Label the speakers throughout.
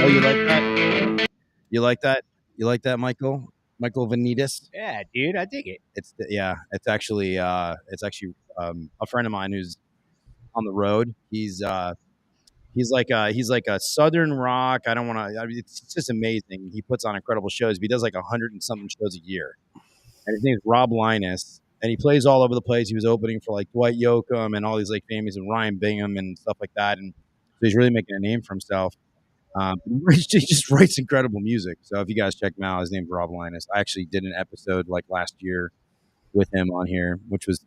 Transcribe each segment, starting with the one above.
Speaker 1: Oh, you like that? You like that? You like that, Michael? Michael Vanitas?
Speaker 2: Yeah, dude, I dig it.
Speaker 1: It's actually a friend of mine who's on the road. He's like a southern rock. I don't want to. I mean, it's just amazing. He puts on incredible shows. He does like 100 and something shows a year. And his name is Rob Linus, and he plays all over the place. He was opening for like Dwight Yoakam and all these like famous and Ryan Bingham and stuff like that. And so he's really making a name for himself. He just writes incredible music. So if you guys check him out, his name's Rob Linus. I actually did an episode like last year with him on here, which was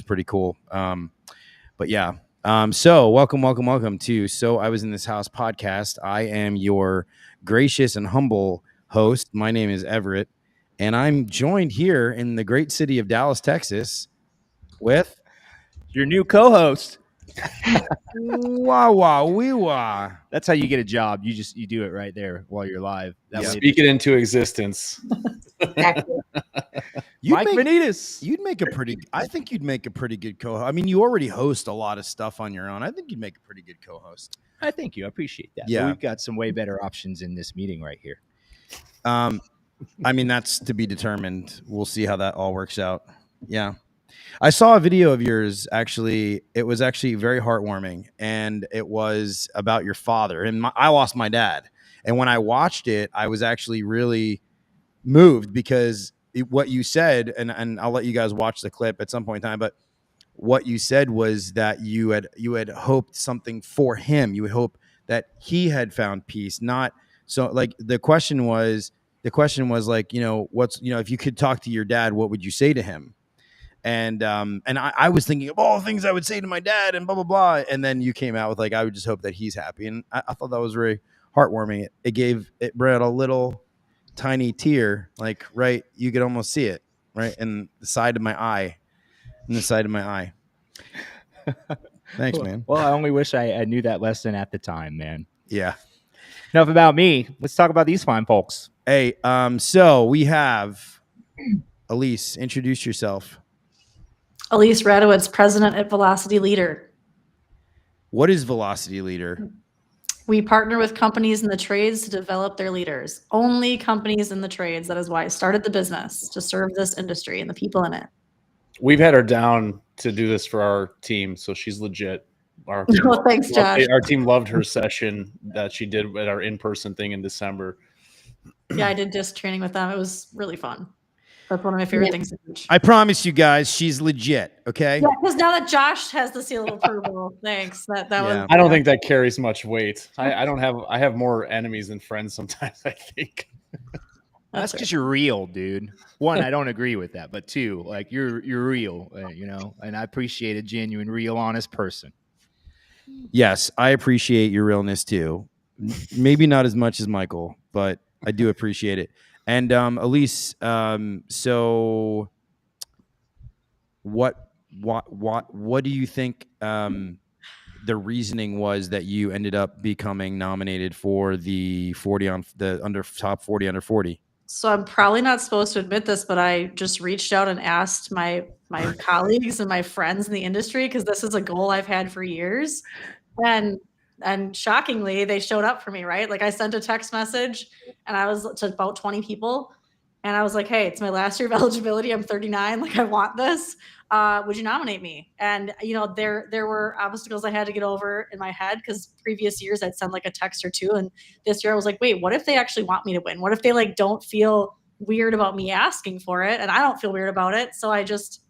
Speaker 1: pretty cool. But yeah. So welcome to So I Was in This House podcast. I am your gracious and humble host. My name is Everett, and I'm joined here in the great city of Dallas, Texas, with
Speaker 2: Your new co-host.
Speaker 1: Wah.
Speaker 2: That's how you get a job. You do it right there while you're live. That way
Speaker 3: Speak it into existence.
Speaker 2: Mike Vanitas.
Speaker 1: I think you'd make a pretty good co-host. I mean, you already host a lot of stuff on your own. I think you'd make a pretty good co-host.
Speaker 2: I thank you. I appreciate that.
Speaker 1: Yeah.
Speaker 2: But we've got some way better options in this meeting right here.
Speaker 1: I mean, that's to be determined. We'll see how that all works out. Yeah. I saw a video of yours, actually. It was actually very heartwarming, and it was about your father. And I lost my dad. And when I watched it, I was actually really moved because what you said, and I'll let you guys watch the clip at some point in time, but what you said was that you had hoped something for him. You would hope that he had found peace, not so like the question was like, if you could talk to your dad, what would you say to him? And I was thinking of all the things I would say to my dad and blah, blah, blah. And then you came out with like, I would just hope that he's happy. And I thought that was very heartwarming. It brought a little tiny tear, like, right. You could almost see it right in the side of my eye, Thanks, man.
Speaker 2: Well, I only wish I knew that lesson at the time, man.
Speaker 1: Yeah.
Speaker 2: Enough about me. Let's talk about these fine folks.
Speaker 1: Hey, so we have Elise. Introduce yourself.
Speaker 4: Elise Radowitz, president at Velocity Leader.
Speaker 1: What is Velocity Leader?
Speaker 4: We partner with companies in the trades to develop their leaders. Only companies in the trades. That is why I started the business, to serve this industry and the people in it.
Speaker 3: We've had her down to do this for our team, so she's legit. Our team,
Speaker 4: No, thanks, Josh.
Speaker 3: our team loved her session that she did at our in-person thing in December.
Speaker 4: Yeah, I did disc training with them. It was really fun. That's one of my favorite things to teach.
Speaker 1: I promise you guys, she's legit. Okay.
Speaker 4: Yeah, because now that Josh has the seal of approval, thanks. That
Speaker 1: Yeah.
Speaker 4: was.
Speaker 3: I don't think that carries much weight. I have more enemies than friends sometimes, I think.
Speaker 2: That's
Speaker 4: right.
Speaker 2: because you're real, dude. One, I don't agree with that, but two, like you're real, and I appreciate a genuine, real, honest person.
Speaker 1: Yes, I appreciate your realness too. Maybe not as much as Michael, but I do appreciate it. And Elise, so what do you think the reasoning was that you ended up becoming nominated for the top 40 under 40?
Speaker 4: So I'm probably not supposed to admit this, but I just reached out and asked my colleagues and my friends in the industry, because this is a goal I've had for years. And shockingly, they showed up for me, right? Like, I sent a text message and I was to about 20 people. And I was like, hey, it's my last year of eligibility. I'm 39. Like, I want this. Would you nominate me? And, there were obstacles I had to get over in my head, because previous years I'd send like a text or two. And this year I was like, wait, what if they actually want me to win? What if they like don't feel weird about me asking for it? And I don't feel weird about it. So I just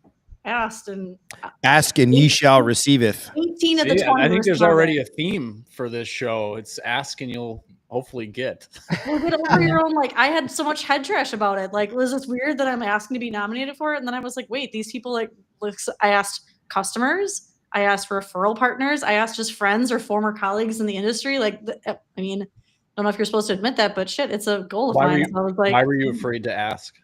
Speaker 4: asked, and
Speaker 1: Ask and ye shall receiveth.
Speaker 4: 18 of the 20.
Speaker 3: I think there's already a theme for this show. It's ask and you'll hopefully get.
Speaker 4: Well, get over your own. Like, I had so much head trash about it. Like, was this weird that I'm asking to be nominated for it? And then I was like, wait, these people, like, I asked customers, I asked referral partners, I asked just friends or former colleagues in the industry. Like, I mean, I don't know if you're supposed to admit that, but shit, it's a goal of mine. So I was like,
Speaker 3: why were you afraid to ask?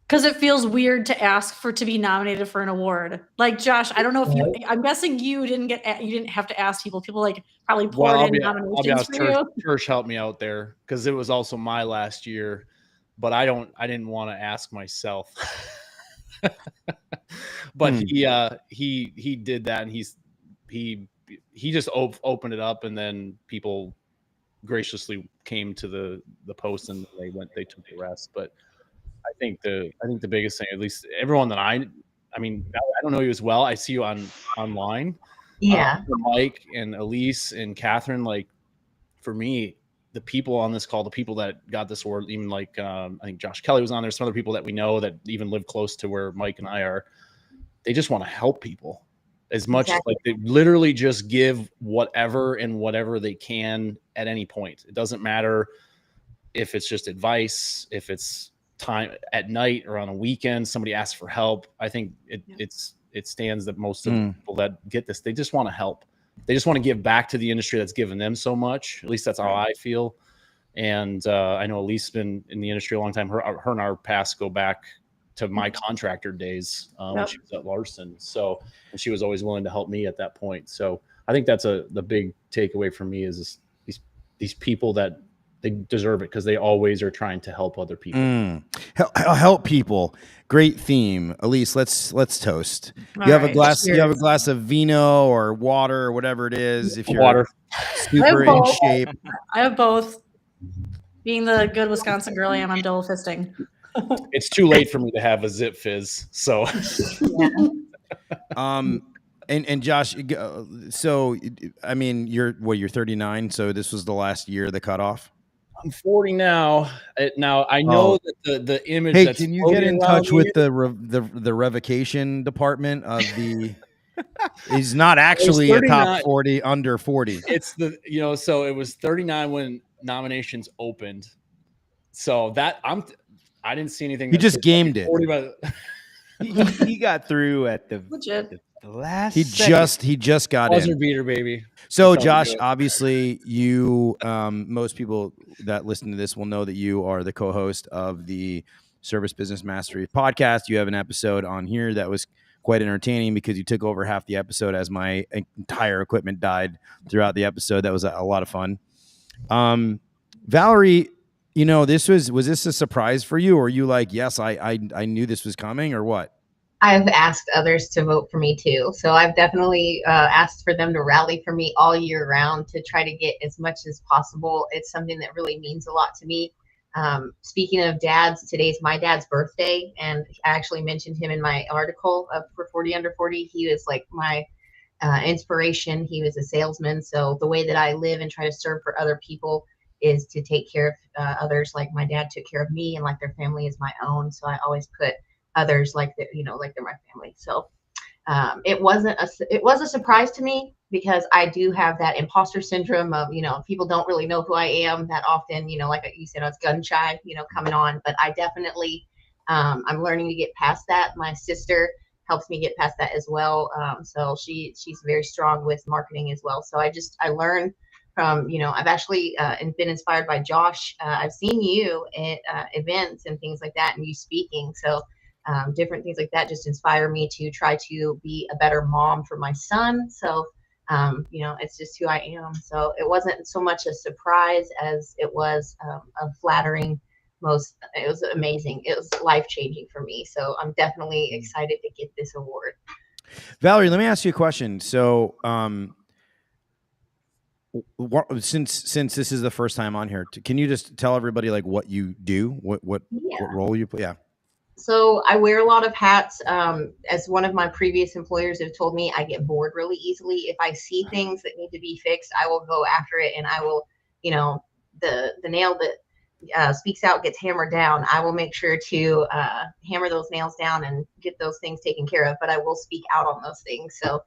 Speaker 4: Because it feels weird to ask to be nominated for an award. Like, Josh, I don't know if I'm guessing you didn't have to ask people. People like probably poured in nominations for you.
Speaker 3: Church helped me out there, because it was also my last year, but I didn't want to ask myself. But he did that, and he just opened it up, and then people graciously came to the post, and they took the rest. But I think the biggest thing, at least everyone that I don't know you as well. I see you online.
Speaker 5: Yeah.
Speaker 3: Mike and Elise and Catherine, like, for me, the people on this call, the people that got this award, even like I think Josh Kelly was on there, some other people that we know that even live close to where Mike and I are, they just want to help people as much. Like, they literally just give whatever they can at any point. It doesn't matter if it's just advice, if it's time at night or on a weekend, somebody asks for help. I think it stands that most of the people that get this, they just want to help. They just want to give back to the industry that's given them so much. At least that's how I feel. And I know Elise been in the industry a long time. Her and our paths go back to my contractor days when she was at Larson. So, and she was always willing to help me at that point. So I think that's the big takeaway for me is these people that they deserve it, because they always are trying to help other people.
Speaker 1: Help people. Great theme. Elise, let's toast.
Speaker 4: All
Speaker 1: you have
Speaker 4: right,
Speaker 1: a glass.
Speaker 4: cheers.
Speaker 1: You have a glass of vino or water or whatever it is. If you're
Speaker 3: Water.
Speaker 1: super in shape.
Speaker 4: I have both. Being the good Wisconsin girl I am, I'm double fisting.
Speaker 3: It's too late for me to have a Zip Fizz. So,
Speaker 1: And Josh, so I mean, you're 39, so this was the last year of the cutoff.
Speaker 3: I'm 40 now. Now I know that the image.
Speaker 1: Hey,
Speaker 3: that's
Speaker 1: can you get in touch
Speaker 3: with
Speaker 1: with the revocation department of the? He's not actually a top 40 under 40.
Speaker 3: It's so it was 39 when nominations opened. So that I didn't see anything.
Speaker 1: He just gamed it.
Speaker 3: 40
Speaker 2: he got through at the last.
Speaker 1: He just got in.
Speaker 3: Buzzer beater, baby.
Speaker 1: So Josh, obviously you, most people that listen to this will know that you are the co-host of the Service Business Mastery podcast. You have an episode on here that was quite entertaining because you took over half the episode as my entire equipment died throughout the episode. That was a lot of fun. Valerie, was this a surprise for you, or are you like, yes, I knew this was coming, or what?
Speaker 5: I've asked others to vote for me too. So I've definitely asked for them to rally for me all year round to try to get as much as possible. It's something that really means a lot to me. Speaking of dads, today's my dad's birthday, and I actually mentioned him in my article for 40 Under 40. He was like my inspiration. He was a salesman. So the way that I live and try to serve for other people is to take care of others like my dad took care of me, and like their family is my own. So I always put others like they're my family. So it was a surprise to me, because I do have that imposter syndrome of, people don't really know who I am that often, like you said, I was gun shy, coming on, but I definitely, I'm learning to get past that. My sister helps me get past that as well. So she's very strong with marketing as well. So I learn from, I've actually been inspired by Josh. I've seen you at events and things like that, and you speaking. So different things like that just inspire me to try to be a better mom for my son. So, it's just who I am. So it wasn't so much a surprise as it was a flattering. It was amazing. It was life-changing for me. So I'm definitely excited to get this award.
Speaker 1: Valerie, let me ask you a question. So, since this is the first time on here, can you just tell everybody like what you do, what role you play? Yeah.
Speaker 5: So I wear a lot of hats. As one of my previous employers have told me, I get bored really easily. If I see things that need to be fixed, I will go after it, and I will, the nail that speaks out gets hammered down. I will make sure to hammer those nails down and get those things taken care of, but I will speak out on those things. So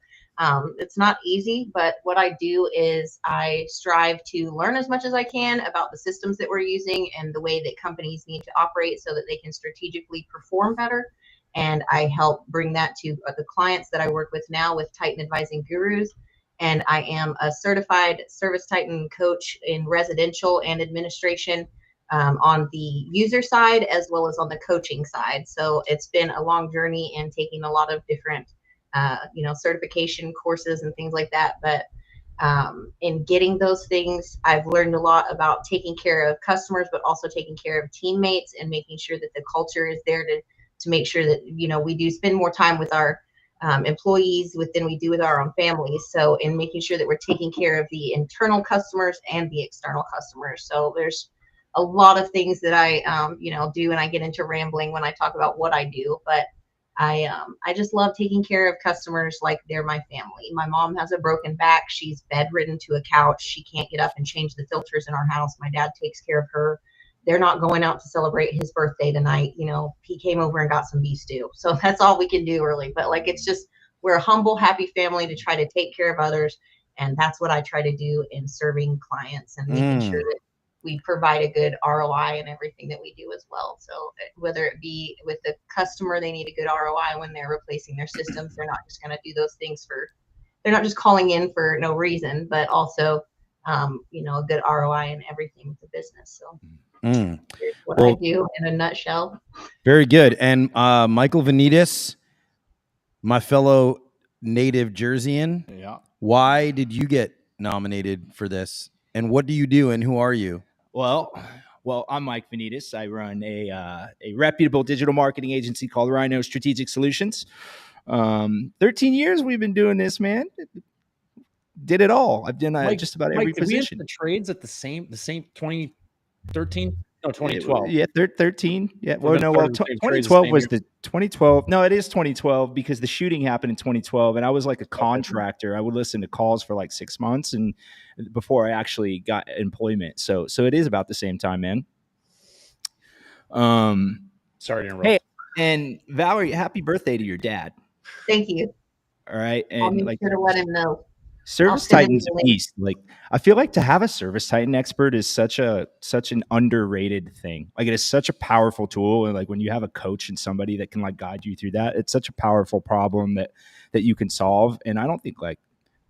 Speaker 5: it's not easy, but what I do is I strive to learn as much as I can about the systems that we're using and the way that companies need to operate so that they can strategically perform better. And I help bring that to the clients that I work with now with Titan Advising Gurus. And I am a certified Service Titan coach in residential and administration, on the user side as well as on the coaching side. So it's been a long journey and taking a lot of different certification courses and things like that. But in getting those things, I've learned a lot about taking care of customers, but also taking care of teammates and making sure that the culture is there to make sure that, we do spend more time with our employees than we do with our own families. So in making sure that we're taking care of the internal customers and the external customers. So there's a lot of things that I, do, and I get into rambling when I talk about what I do, but I just love taking care of customers like they're my family. My mom has a broken back. She's bedridden to a couch. She can't get up and change the filters in our house. My dad takes care of her. They're not going out to celebrate his birthday tonight. He came over and got some beef stew. So that's all we can do really. But it's just, we're a humble, happy family to try to take care of others. And that's what I try to do in serving clients and making sure that we provide a good ROI in everything that we do as well. So whether it be with the customer, they need a good ROI when they're replacing their systems. They're not just going to do those things they're not just calling in for no reason, but also, a good ROI in everything with the business. So here's what I do in a nutshell.
Speaker 1: Very good. And Michael Vanitas, my fellow native Jerseyan.
Speaker 2: Yeah.
Speaker 1: Why did you get nominated for this? And what do you do and who are you?
Speaker 2: Well, I'm Mike Vanitas. I run a reputable digital marketing agency called Rhino Strategic Solutions. 13 years we've been doing this, man. Did it all. I've done just about every position.
Speaker 3: Did we enter the trades at the same 2013? No, 2012.
Speaker 2: Yeah, 13. Yeah. Well, no. Well, 2012 was the 2012. No, it is 2012 because the shooting happened in 2012, and I was like a contractor. I would listen to calls for like 6 months, and before I actually got employment. So it is about the same time, man.
Speaker 3: Sorry to interrupt.
Speaker 2: Hey, and Valerie, happy birthday to your dad.
Speaker 5: Thank you.
Speaker 2: All right, and
Speaker 5: I'll make sure to let him know.
Speaker 2: Service Titan's a beast. I feel like to have a Service Titan expert is such an underrated thing. It is such a powerful tool, and when you have a coach and somebody that can guide you through that, it's such a powerful problem that you can solve. And I don't think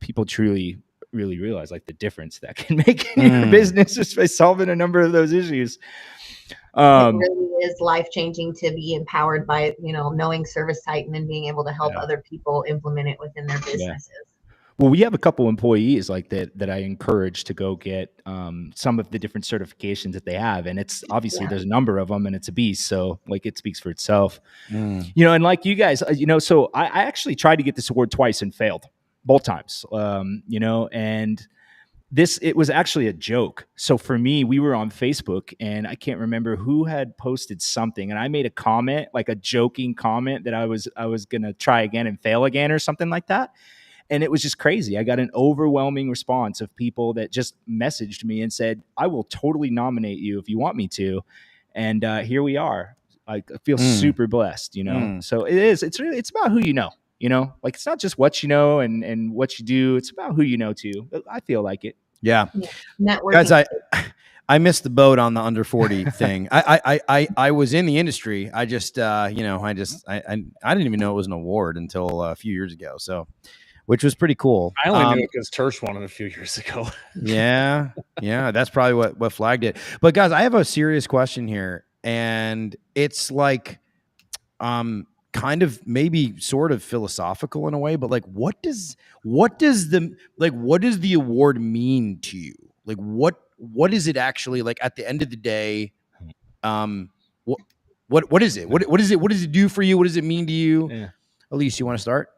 Speaker 2: people truly really realize the difference that can make in your business just by solving a number of those issues.
Speaker 5: It really is life-changing to be empowered by knowing Service Titan and being able to help other people implement it within their businesses.
Speaker 2: Well, we have a couple employees that I encourage to go get some of the different certifications that they have. And it's obviously there's a number of them and it's a beast. So it speaks for itself, and like you guys, so I actually tried to get this award twice and failed both times, and it was actually a joke. So for me, we were on Facebook and I can't remember who had posted something. And I made a comment, a joking comment that I was going to try again and fail again or something like that. And it was just crazy. I got an overwhelming response of people that just messaged me and said, I will totally nominate you if you want me to. And here we are. I feel super blessed, you know? So it's about who you know, like it's not just what you know and what you do. It's about who you know too. I feel like it.
Speaker 1: Yeah.
Speaker 5: Networking.
Speaker 1: Guys, I missed the boat on the under 40 thing. I was in the industry. I just, I didn't even know it was an award until a few years ago. So, which was pretty cool.
Speaker 3: I only knew it because Tersh won it a few years ago.
Speaker 1: Yeah. That's probably what flagged it. But guys, I have a serious question here, and it's like, kind of maybe sort of philosophical in a way, but like, what does the award mean to you? Like, what is it actually, like, at the end of the day? What is it? What does it do for you? What does it mean to you?
Speaker 2: Yeah.
Speaker 1: Elise, you want to start?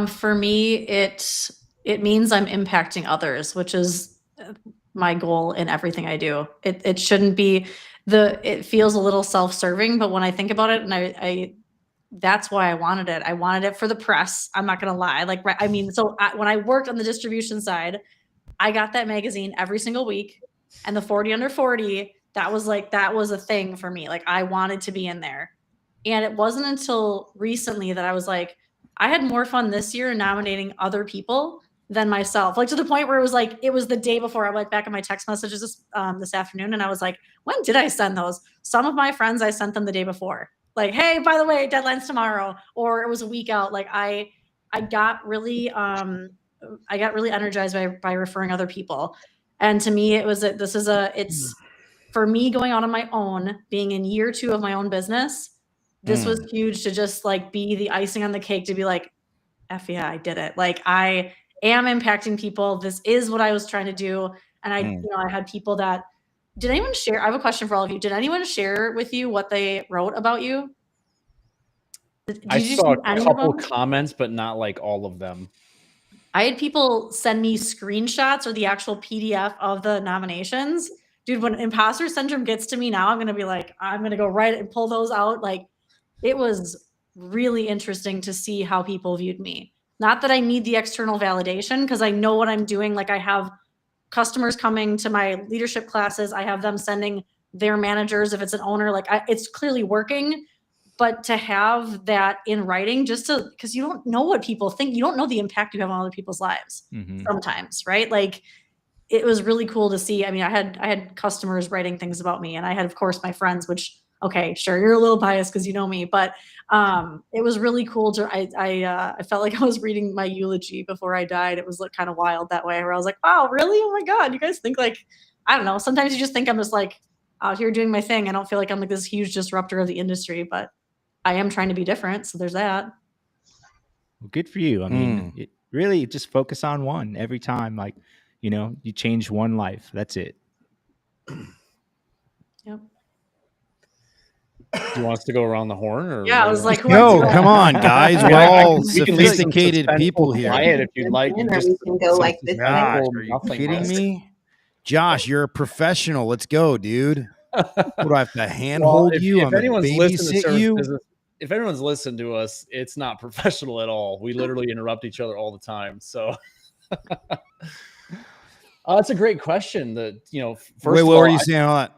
Speaker 4: For me, it means I'm impacting others, which is my goal in everything I do. It shouldn't be it feels a little self-serving, but when I think about it, and I that's why I wanted it. I wanted it for the press. I'm not going to lie. Like, I mean, so when I worked on the distribution side, I got that magazine every single week, and the 40 under 40, that was a thing for me. Like, I wanted to be in there. And it wasn't until recently that I was like, I had more fun this year nominating other people than myself. Like, to the point where it was the day before. I went back in my text messages this afternoon, and I was like, when did I send those? Some of my friends, I sent them the day before. Like, hey, by the way, deadline's tomorrow, or it was a week out. Like, I got really energized by referring other people. And to me, it's for me going out on my own, being in year 2 of my own business. This was huge to just like be the icing on the cake, to be like, F yeah, I did it. Like, I am impacting people. This is what I was trying to do. And I had people that, did anyone share? I have a question for all of you. Did anyone share with you what they wrote about you?
Speaker 3: I saw a couple comments, but not like all of them.
Speaker 4: I had people send me screenshots or the actual PDF of the nominations. Dude, when imposter syndrome gets to me now, I'm going to be like, I'm going to go right and pull those out. Like, it was really interesting to see how people viewed me. Not that I need the external validation, because I know what I'm doing. Like, I have customers coming to my leadership classes. I have them sending their managers, if it's an owner, like it's clearly working. But to have that in writing, because you don't know what people think. You don't know the impact you have on other people's lives sometimes, right? Like, it was really cool to see. I mean, I had customers writing things about me, and I had, of course, my friends, which, okay, sure, you're a little biased because you know me, but it was really cool to, I felt like I was reading my eulogy before I died. It was kind of wild that way, where I was like, wow, really? Oh my God, you guys think, like, I don't know. Sometimes you just think I'm just like out here doing my thing. I don't feel like I'm like this huge disruptor of the industry, but I am trying to be different. So there's that.
Speaker 2: Well, good for you. I mean, it really just focus on one every time. Like, you change one life. That's it.
Speaker 4: Yep.
Speaker 3: Do you want us to go around the horn? Or
Speaker 4: yeah, I was like,
Speaker 1: no, come on, guys. We're all
Speaker 3: we can
Speaker 1: sophisticated people here.
Speaker 3: Quiet if you'd like.
Speaker 5: We can go like this.
Speaker 1: Gosh, are you kidding me? Josh, you're a professional. Let's go, dude. What, do I have to handhold you?
Speaker 3: If anyone's listened to
Speaker 1: you?
Speaker 3: If anyone's listened to us, it's not professional at all. We literally interrupt each other all the time. So that's a great question. First
Speaker 1: Wait, what were you saying on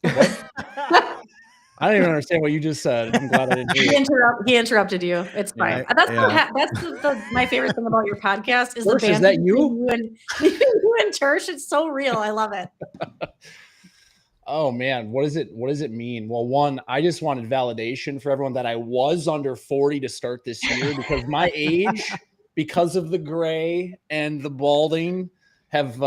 Speaker 3: that? I don't even understand what you just said. I'm glad I didn't hear it.
Speaker 4: He interrupted you. It's fine.
Speaker 1: Yeah,
Speaker 4: That's my favorite thing about your podcast is
Speaker 3: Tersh,
Speaker 4: the band.
Speaker 3: is that you?
Speaker 4: You and Tersh. It's so real. I love it.
Speaker 3: Oh man, what does it mean? Well, one, I just wanted validation for everyone that I was under 40 to start this year, because my age, because of the gray and the balding, have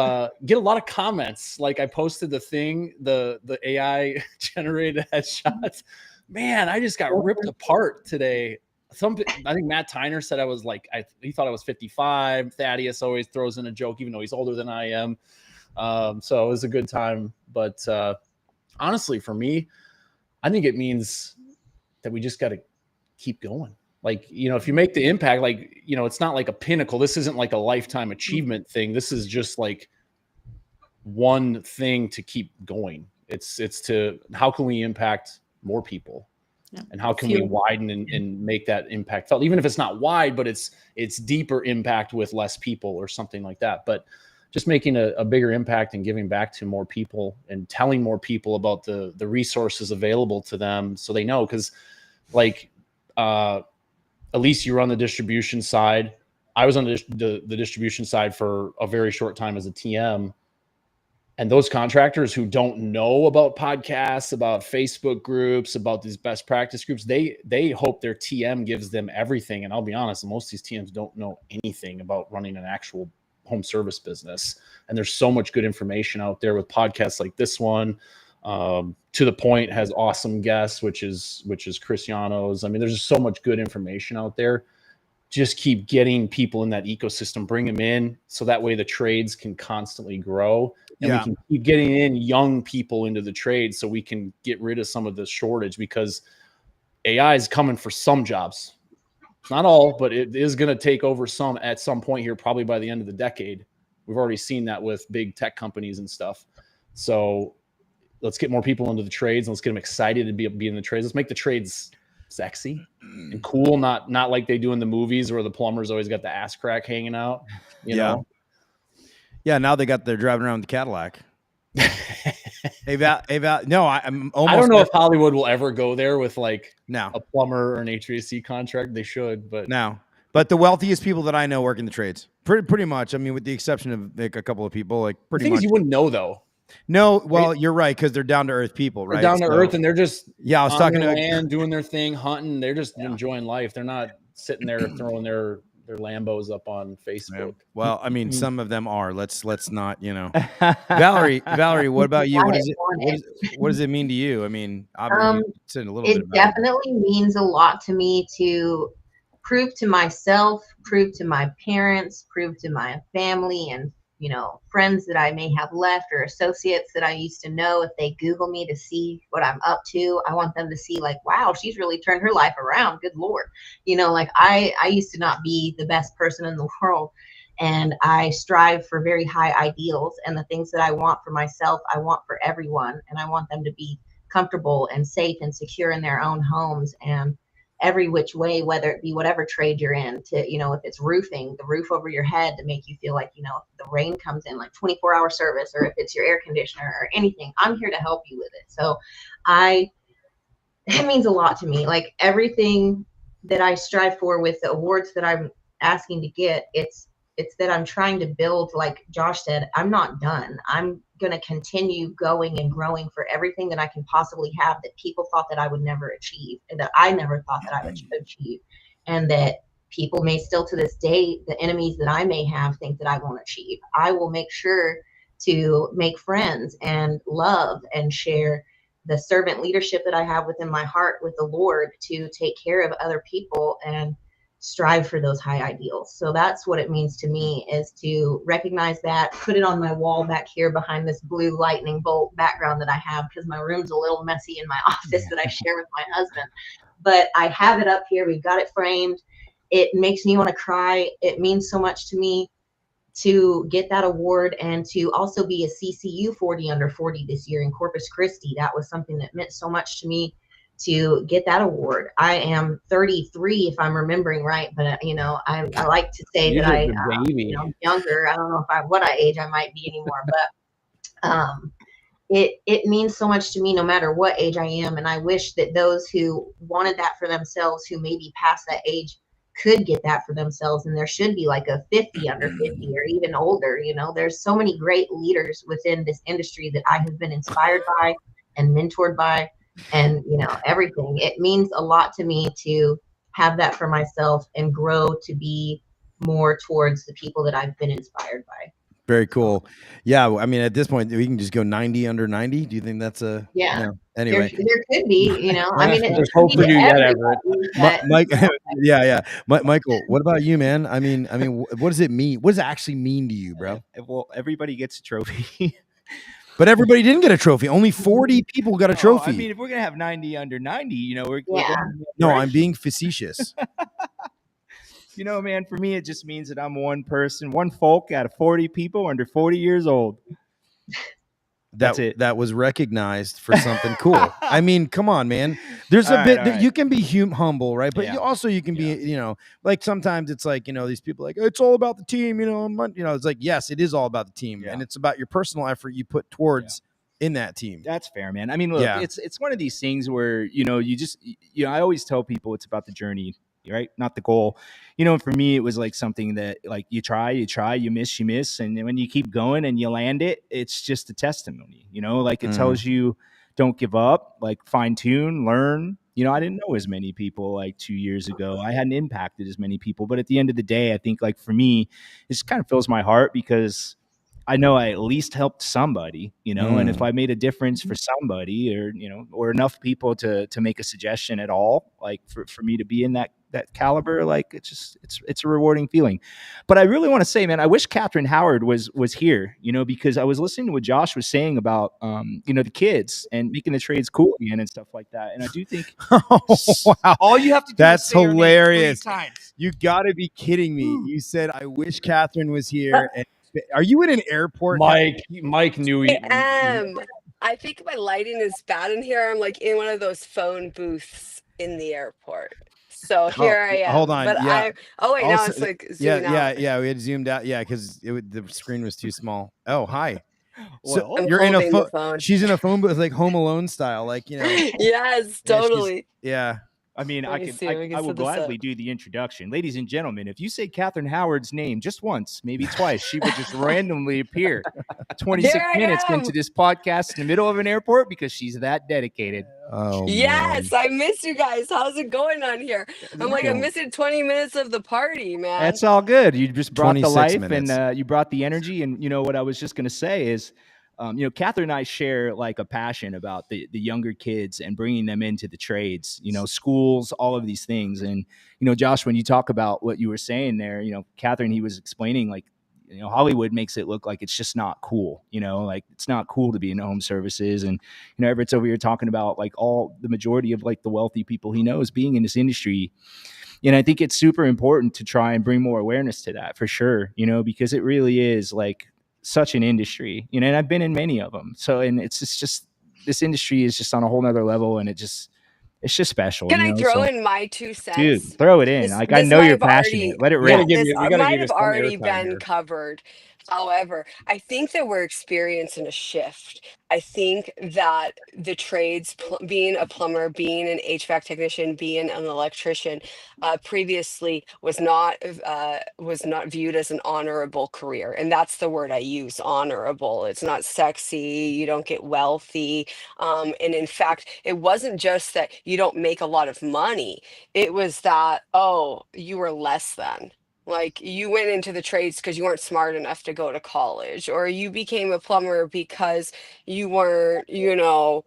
Speaker 3: get a lot of comments. Like, I posted the thing, the AI generated headshots. Man, I just got ripped apart today. I think Matt Tyner said I was like, he thought I was 55. Thaddeus always throws in a joke, even though he's older than I am. So it was a good time. But honestly, for me, I think it means that we just got to keep going. Like, if you make the impact, like, it's not like a pinnacle. This isn't like a lifetime achievement thing. This is just like one thing to keep going. It's to, how can we impact more people? and how can we widen and make that impact felt, even if it's not wide, but it's deeper impact with less people or something like that. But just making a bigger impact and giving back to more people and telling more people about the resources available to them, so they know. Because like at least you were on the distribution side. I was on the distribution side for a very short time as a TM. And those contractors who don't know about podcasts, about Facebook groups, about these best practice groups, they hope their TM gives them everything. And I'll be honest, most of these TMs don't know anything about running an actual home service business. And there's so much good information out there with podcasts like this one. To the Point has awesome guests, which is Cristiano's. I mean, there's just so much good information out there. Just keep getting people in that ecosystem, bring them in, so that way the trades can constantly grow. And we can keep getting in young people into the trade, so we can get rid of some of the shortage, because AI is coming for some jobs. Not all, but it is going to take over some at some point here, probably by the end of the decade. We've already seen that with big tech companies and stuff. So let's get more people into the trades, and let's get them excited to be in the trades. Let's make the trades sexy and cool, not like they do in the movies where the plumber's always got the ass crack hanging out, you know?
Speaker 1: Yeah, now they're driving around with the Cadillac. No, I'm almost.
Speaker 3: I don't know if Hollywood will ever go there with like
Speaker 1: a
Speaker 3: plumber or an HVAC contract. They should, but
Speaker 1: But the wealthiest people that I know work in the trades, pretty much. I mean, with the exception of like a couple of people, like pretty much.
Speaker 3: You wouldn't know though.
Speaker 1: No, well, you're right, because they're down to earth people, right?
Speaker 3: They're down to earth, and they're just
Speaker 1: I was talking to
Speaker 3: land, doing their thing, hunting. They're just enjoying life. They're not sitting there throwing their Lambos up on Facebook.
Speaker 1: Well, I mean, some of them are. Let's not, Valerie, what about you? What does it mean to you? I mean, obviously, said a little bit
Speaker 5: it
Speaker 1: about
Speaker 5: definitely means a lot to me to prove to myself, prove to my parents, prove to my family, and friends that I may have left, or associates that I used to know. If they Google me to see what I'm up to, I want them to see like, wow, she's really turned her life around. Good Lord. Like I used to not be the best person in the world, and I strive for very high ideals, and the things that I want for myself, I want for everyone. And I want them to be comfortable and safe and secure in their own homes, and every which way, whether it be whatever trade you're in, to, if it's roofing, the roof over your head to make you feel like, if the rain comes in, like 24-hour service, or if it's your air conditioner or anything, I'm here to help you with it. So it means a lot to me. Like everything that I strive for with the awards that I'm asking to get, it's that I'm trying to build, like Josh said, I'm not done. I'm going to continue going and growing for everything that I can possibly have that people thought that I would never achieve, and that I never thought that I would achieve. And that people may still to this day, the enemies that I may have, think that I won't achieve. I will make sure to make friends and love and share the servant leadership that I have within my heart with the Lord to take care of other people and strive for those high ideals. So that's what it means to me, is to recognize that, put it on my wall back here behind this blue lightning bolt background that I have, because my room's a little messy in my office that I share with my husband. But I have it up here. We've got it framed. It makes me want to cry. It means so much to me to get that award, and to also be a CCU 40 under 40 this year in Corpus Christi. That was something that meant so much to me, to get that award. I am 33, if I'm remembering right, but I like to say that I'm younger. I don't know what age I might be anymore, but it means so much to me no matter what age I am. And I wish that those who wanted that for themselves, who may be past that age, could get that for themselves. And there should be like a 50 under 50 or even older. There's so many great leaders within this industry that I have been inspired by and mentored by, and everything. It means a lot to me to have that for myself and grow to be more towards the people that I've been inspired by.
Speaker 1: Very cool. Yeah, I mean, at this point, we can just go 90 under 90. Do you think that's a anyway?
Speaker 5: There could be, I mean,
Speaker 3: there's hope for you yet, Everett.
Speaker 1: Mike, yeah. Michael, what about you, man? I mean, what does it mean? What does it actually mean to you, bro?
Speaker 2: Well, everybody gets a trophy.
Speaker 1: But everybody didn't get a trophy. Only 40 people got a trophy.
Speaker 2: I mean, if we're gonna have 90 under 90, we're
Speaker 1: no, I'm being facetious.
Speaker 2: Man, for me, it just means that I'm one person, one folk out of 40 people under 40 years old. That's it.
Speaker 1: that was recognized for something cool. I mean, come on, man. There's a bit that you can be humble, right? But you can be, you know, like sometimes it's like, you know, these people like, it's all about the team, you know, it's like, yes, it is all about the team, and it's about your personal effort you put towards in that team.
Speaker 2: That's fair, man. I mean, look, it's one of these things where, you know, I always tell people it's about the journey, right? Not the goal. You know, for me, it was like something that like you try, you miss. And then when you keep going and you land it, it's just a testimony, you know, like it tells you don't give up, like fine tune, learn. You know, I didn't know as many people like 2 years ago. I hadn't impacted as many people. But at the end of the day, I think like for me, it just kind of fills my heart because I know I at least helped somebody, you know, and if I made a difference for somebody or, you know, or enough people to make a suggestion at all, like for me to be in that caliber, like it's a rewarding feeling. But I really want to say, man, I wish Catherine Howard was here, you know, because I was listening to what Josh was saying about, you know, the kids and making the trades cool again and stuff like that. And I do think
Speaker 1: wow,
Speaker 2: all you have to do
Speaker 1: that's
Speaker 2: is say her name
Speaker 1: hilarious.
Speaker 2: 3 times.
Speaker 1: You got to be kidding me. You said, I wish Catherine was here. And are you in an airport?
Speaker 3: Mike knew he.
Speaker 6: I think my lighting is bad in here. I'm like in one of those phone booths in the airport. So here I am.
Speaker 1: Hold on.
Speaker 6: But
Speaker 1: yeah.
Speaker 6: Now it's like zooming out.
Speaker 1: Yeah. We had zoomed out. Yeah, because the screen was too small. Oh, hi. So
Speaker 6: I'm
Speaker 1: you're in a
Speaker 6: phone.
Speaker 1: She's in a phone booth, like Home Alone style, like, you know.
Speaker 6: Yes, totally.
Speaker 1: Yeah.
Speaker 2: I mean, I will gladly do the introduction. Ladies and gentlemen, if you say Catherine Howard's name just once, maybe twice, she would just randomly appear 26 minutes into this podcast in the middle of an airport because she's that dedicated.
Speaker 1: Oh,
Speaker 6: yes,
Speaker 1: man.
Speaker 6: I miss you guys. How's it going on here? I'm like, I'm missing 20 minutes of the party, man.
Speaker 2: That's all good. You just brought the life
Speaker 1: minutes.
Speaker 2: And you brought the energy. And, you know, what I was just going to say is, you know, Catherine and I share like a passion about the younger kids and bringing them into the trades, you know, schools, all of these things. And, you know, Josh, when you talk about what you were saying there, you know, Catherine, he was explaining like, you know, Hollywood makes it look like it's just not cool, you know, like it's not cool to be in home services. And, you know, Everett's over here talking about like the majority of like the wealthy people he knows being in this industry. And I think it's super important to try and bring more awareness to that for sure, you know, because it really is like such an industry, you know, and I've been in many of them. So, and it's just this industry is just on a whole nother level, and it's just special.
Speaker 6: Can I throw in my 2 cents?
Speaker 2: Dude, throw it in. I know you're passionate. Let it rip.
Speaker 6: This might have already been covered. However, I think that we're experiencing a shift. I think that the trades, being a plumber, being an HVAC technician, being an electrician, previously was not viewed as an honorable career, and that's the word I use: honorable. It's not sexy. You don't get wealthy, and in fact, it wasn't just that you don't make a lot of money. It was that you were less than. Like you went into the trades because you weren't smart enough to go to college, or you became a plumber because you weren't, you know,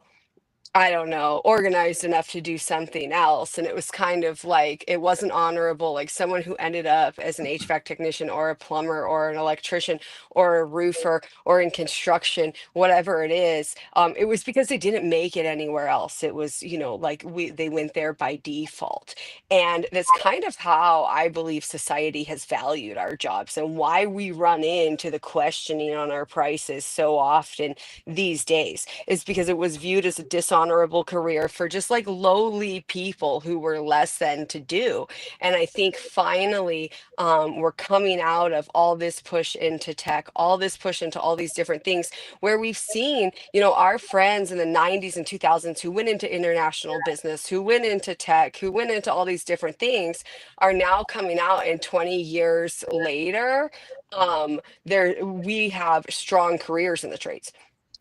Speaker 6: I don't know, organized enough to do something else. And it was kind of like, it wasn't honorable. Like someone who ended up as an HVAC technician or a plumber or an electrician or a roofer or in construction, whatever it is, it was because they didn't make it anywhere else. It was, you know, like they went there by default. And that's kind of how I believe society has valued our jobs, and why we run into the questioning on our prices so often these days is because it was viewed as a dishonorable career for just like lowly people who were less than to do. And I think finally we're coming out of all this push into tech, all this push into all these different things, where we've seen, you know, our friends in the 90s and 2000s who went into international business, who went into tech, who went into all these different things, are now coming out, and 20 years later, we have strong careers in the trades.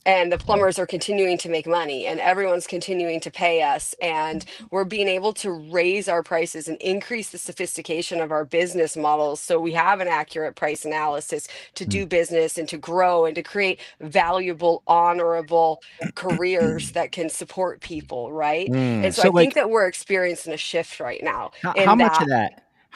Speaker 6: And the plumbers are continuing to make money, and everyone's continuing to pay us, and we're being able to raise our prices and increase the sophistication of our business models, so we have an accurate price analysis to do business and to grow and to create valuable, honorable careers that can support people, right? And so I think that we're experiencing a shift right now.
Speaker 2: How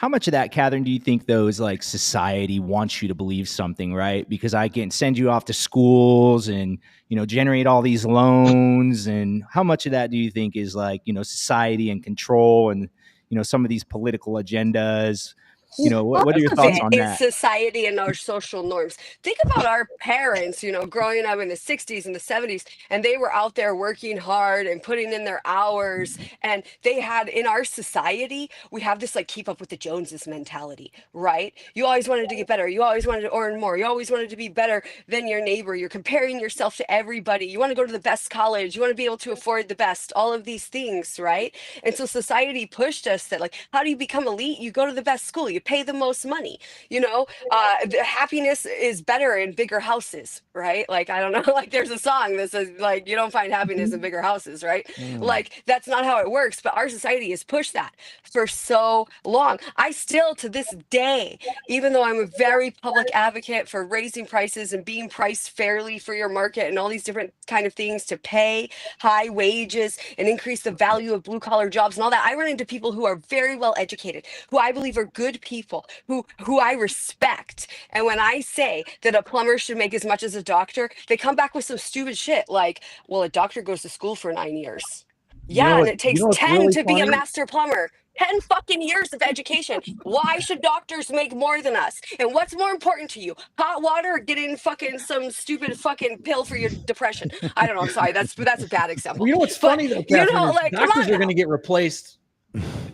Speaker 2: much of that, Catherine, do you think though is like society wants you to believe something, right? Because I can send you off to schools and, you know, generate all these loans. And how much of that do you think is like, you know, society and control and, you know, some of these political agendas? You know, what are your thoughts on
Speaker 6: Is
Speaker 2: that?
Speaker 6: society and our social norms. Think about our parents, growing up in the 60s and the 70s, and they were out there working hard and putting in their hours. And they had, in our society, we have this like keep up with the Joneses mentality, right? You always wanted to get better. You always wanted to earn more. You always wanted to be better than your neighbor. You're comparing yourself to everybody. You want to go to the best college. You want to be able to afford the best, all of these things, right? And so society pushed us that, like, how do you become elite? You go to the best school. You pay the most money. The happiness is better in bigger houses, right? Like, I don't know, like there's a song that says like you don't find happiness in bigger houses, right? Like that's not how it works, but our society has pushed that for so long. I still, to this day, even though I'm a very public advocate for raising prices and being priced fairly for your market and all these different kind of things to pay high wages and increase the value of blue collar jobs and all that, I run into people who are very well educated, who I believe are good people, who I respect. And when I say that a plumber should make as much as a doctor, they come back with some stupid shit like, well, a doctor goes to school for 9 years. Yeah, and it takes 10
Speaker 3: really
Speaker 6: to be a
Speaker 3: funny?
Speaker 6: master plumber. 10 fucking years of education. Why should doctors make more than us? And what's more important to you? Hot water or getting fucking some stupid fucking pill for your depression? I don't know. I'm sorry. That's a bad example.
Speaker 3: Well, you know what's
Speaker 6: But,
Speaker 3: funny though, Catherine, is
Speaker 6: like, come
Speaker 3: doctors
Speaker 6: on
Speaker 3: are going to
Speaker 6: now.
Speaker 3: get replaced.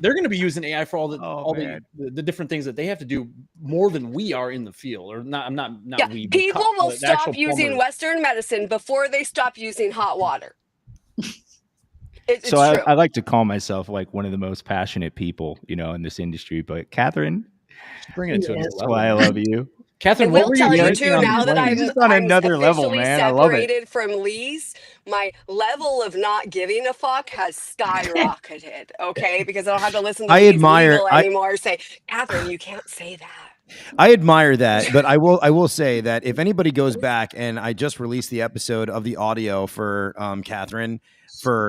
Speaker 3: They're going to be using AI for all
Speaker 2: man.
Speaker 3: the different things that they have to do more than we are in the field, or not. I'm not
Speaker 6: Yeah,
Speaker 3: we.
Speaker 6: people will
Speaker 3: the
Speaker 6: stop
Speaker 3: actual
Speaker 6: using
Speaker 3: plumbers.
Speaker 6: Western medicine before they stop using hot water. It's
Speaker 2: So
Speaker 6: true.
Speaker 2: I like to call myself like one of the most passionate people, in this industry. But Catherine,
Speaker 3: Bring it to
Speaker 5: Yes.
Speaker 3: another
Speaker 2: that's why I
Speaker 3: level.
Speaker 2: love you.
Speaker 3: Catherine,
Speaker 6: I
Speaker 3: what
Speaker 6: will
Speaker 3: were
Speaker 6: tell you
Speaker 3: drinking
Speaker 6: too,
Speaker 3: on the
Speaker 6: now that
Speaker 3: plane?
Speaker 6: I'm
Speaker 2: Just on
Speaker 6: I'm
Speaker 2: another level,
Speaker 6: officially
Speaker 2: man. I love it.
Speaker 6: separated from Lee's, my level of not giving a fuck has skyrocketed. Okay, because I don't have to listen to
Speaker 1: I
Speaker 6: Lee's
Speaker 1: admire-
Speaker 6: legal
Speaker 1: I-
Speaker 6: anymore. Say, Catherine, you can't say that.
Speaker 1: I admire that, but I will say that if anybody goes back, and I just released the episode of the audio for Catherine, for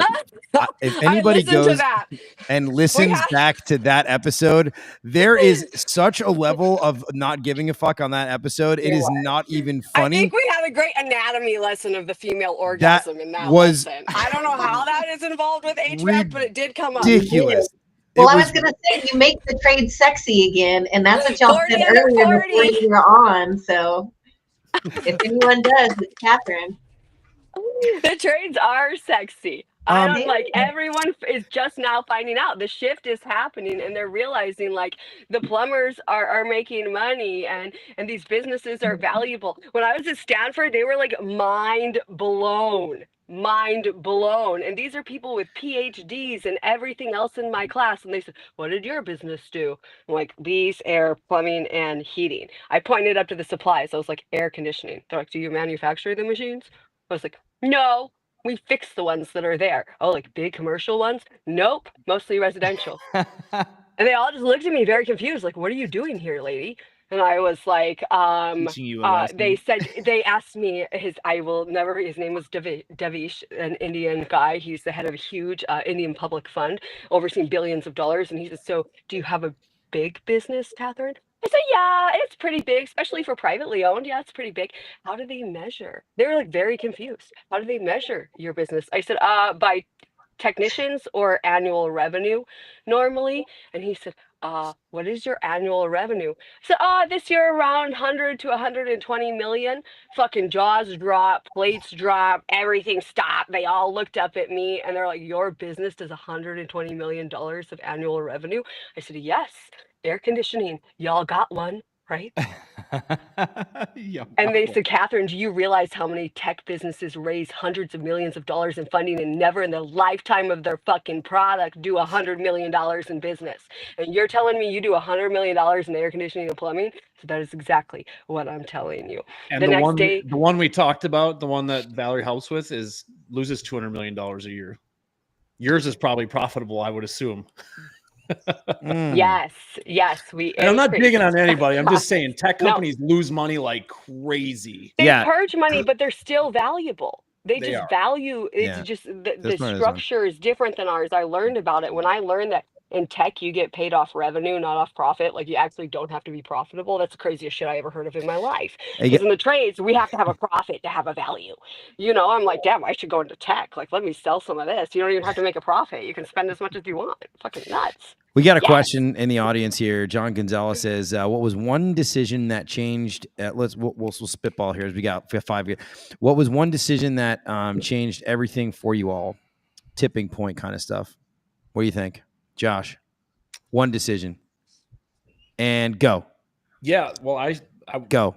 Speaker 1: if anybody
Speaker 6: I listened to
Speaker 1: goes
Speaker 6: that.
Speaker 1: and listens
Speaker 6: had-
Speaker 1: back to that episode, there is such a level of not giving a fuck on that episode. It is not even
Speaker 6: I
Speaker 1: funny.
Speaker 6: think we had a great anatomy lesson of the female orgasm in that
Speaker 1: was
Speaker 6: lesson. I don't know how that is involved with HVAC, but it did come up.
Speaker 1: Ridiculous.
Speaker 5: Well,
Speaker 1: It
Speaker 5: I was going to say, you make the trade sexy again, and that's what y'all
Speaker 6: 40
Speaker 5: said
Speaker 6: under
Speaker 5: earlier
Speaker 6: 40.
Speaker 5: before you were on. So if anyone does, it's Catherine.
Speaker 6: The trades are sexy. I don't like, everyone is just now finding out the shift is happening, and they're realizing like the plumbers are making money and these businesses are valuable. When I was at Stanford, they were like mind blown. And these are people with PhDs and everything else in my class. And they said, what did your business do? I'm like, Lee's, air, plumbing, and heating. I pointed up to the supplies. I was like, air conditioning. They're like, do you manufacture the machines? I was like, no, we fix the ones that are there. Oh, like big commercial ones? Nope, mostly residential. And they all just looked at me very confused, like, what are you doing here, lady? And I was like,
Speaker 2: Teaching you a lesson.
Speaker 6: they asked me, his name was Devish, an Indian guy. He's the head of a huge Indian public fund, overseeing billions of dollars. And he said, so do you have a big business, Catherine? I said, yeah, it's pretty big, especially for privately owned. Yeah, it's pretty big. How do they measure? They were like very confused. How do they measure your business? I said, by technicians or annual revenue normally. And he said, what is your annual revenue? I said, this year around 100 to 120 million. Fucking jaws drop, plates drop, everything stopped. They all looked up at me and they're like, your business does $120 million of annual revenue? I said, yes, air conditioning. Y'all got one, right? And they said, Catherine, do you realize how many tech businesses raise hundreds of millions of dollars in funding and never in the lifetime of their fucking product do $100 million in business? And you're telling me you do $100 million in air conditioning and plumbing? So that is exactly what I'm telling you.
Speaker 3: And
Speaker 6: the
Speaker 3: the
Speaker 6: next day,
Speaker 3: one we talked about, the one that Valerie helps with, loses $200 million a year. Yours is probably profitable, I would assume.
Speaker 6: Yes, we.
Speaker 3: And I'm not digging on anybody. I'm just saying tech companies lose money like crazy.
Speaker 6: They purge money, but they're still valuable. They just
Speaker 3: are.
Speaker 6: value. It's just the structure is different than ours. I learned about it when I learned that In tech, you get paid off revenue, not off profit. Like you actually don't have to be profitable. That's the craziest shit I ever heard of in my life. Because in the trades, we have to have a profit to have a value. You know, I'm like, damn, I should go into tech. Like, let me sell some of this. You don't even have to make a profit. You can spend as much as you want. Fucking nuts.
Speaker 1: We got a question in the audience here. John Gonzalez says, "What was one decision that changed?" We'll spitball here as we got 5 here. What was one decision that changed everything for you all? Tipping point kind of stuff. What do you think, Josh? One decision, and go.
Speaker 3: Yeah, well, I
Speaker 1: go.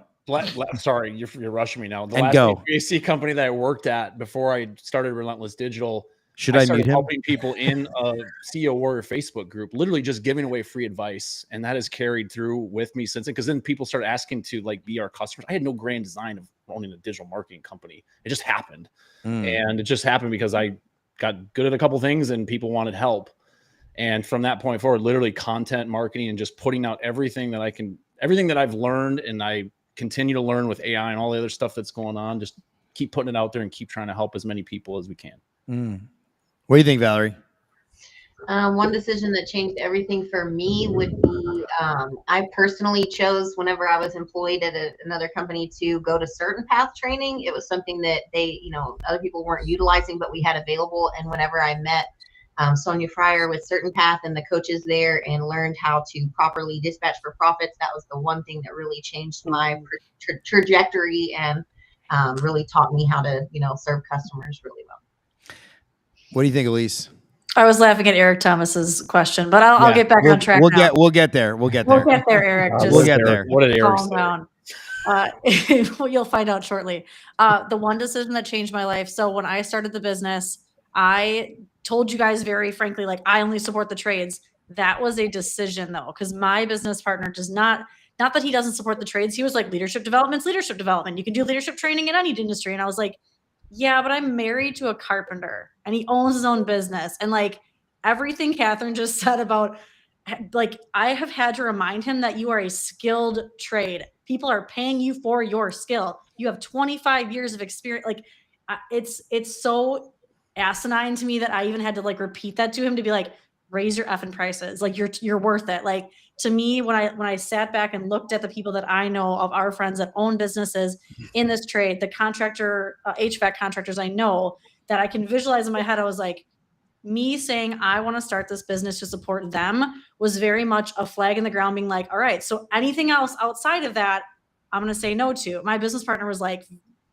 Speaker 3: Sorry, you're rushing me now. The
Speaker 1: and
Speaker 3: last
Speaker 1: go.
Speaker 3: HVAC company that I worked at before I started Relentless Digital.
Speaker 1: Should I mute him?
Speaker 3: Helping people in a CEO Warrior Facebook group, literally just giving away free advice, and that has carried through with me since then. Because then people started asking to like be our customers. I had no grand design of owning a digital marketing company. It just happened, and it just happened because I got good at a couple things, and people wanted help. And from that point forward, literally content marketing and just putting out everything that I can, everything that I've learned, and I continue to learn with AI and all the other stuff that's going on. Just keep putting it out there and keep trying to help as many people as we can.
Speaker 1: What do you think, Valerie?
Speaker 5: One decision that changed everything for me would be I personally chose whenever I was employed at another company to go to Certain Path training. It was something that they, other people weren't utilizing, but we had available. And whenever I met Sonia Fryer with Certain Path and the coaches there and learned how to properly dispatch for profits, that was the one thing that really changed my trajectory and really taught me how to, serve customers really well.
Speaker 1: What do you think, Elise?
Speaker 4: I was laughing at Eric Thomas's question, but I'll get back on track.
Speaker 1: We'll get there.
Speaker 4: We'll get there, Eric.
Speaker 1: We'll get there.
Speaker 3: What did Eric
Speaker 4: calm down. You'll find out shortly. The one decision that changed my life. So when I started the business, I told you guys very frankly, like I only support the trades. That was a decision though, because my business partner does not that he doesn't support the trades. He was like, leadership development's leadership development. You can do leadership training in any industry. And I was like, yeah, but I'm married to a carpenter and he owns his own business. And like everything Catherine just said about, like, I have had to remind him that you are a skilled trade. People are paying you for your skill. You have 25 years of experience. Like it's so asinine to me that I even had to like repeat that to him to be like, raise your effing prices. Like you're worth it. Like to me, when I sat back and looked at the people that I know of our friends that own businesses in this trade, the contractor, HVAC contractors I know that I can visualize in my head, I was like, me saying I want to start this business to support them was very much a flag in the ground being like, all right, so anything else outside of that, I'm going to say no to. My business partner was like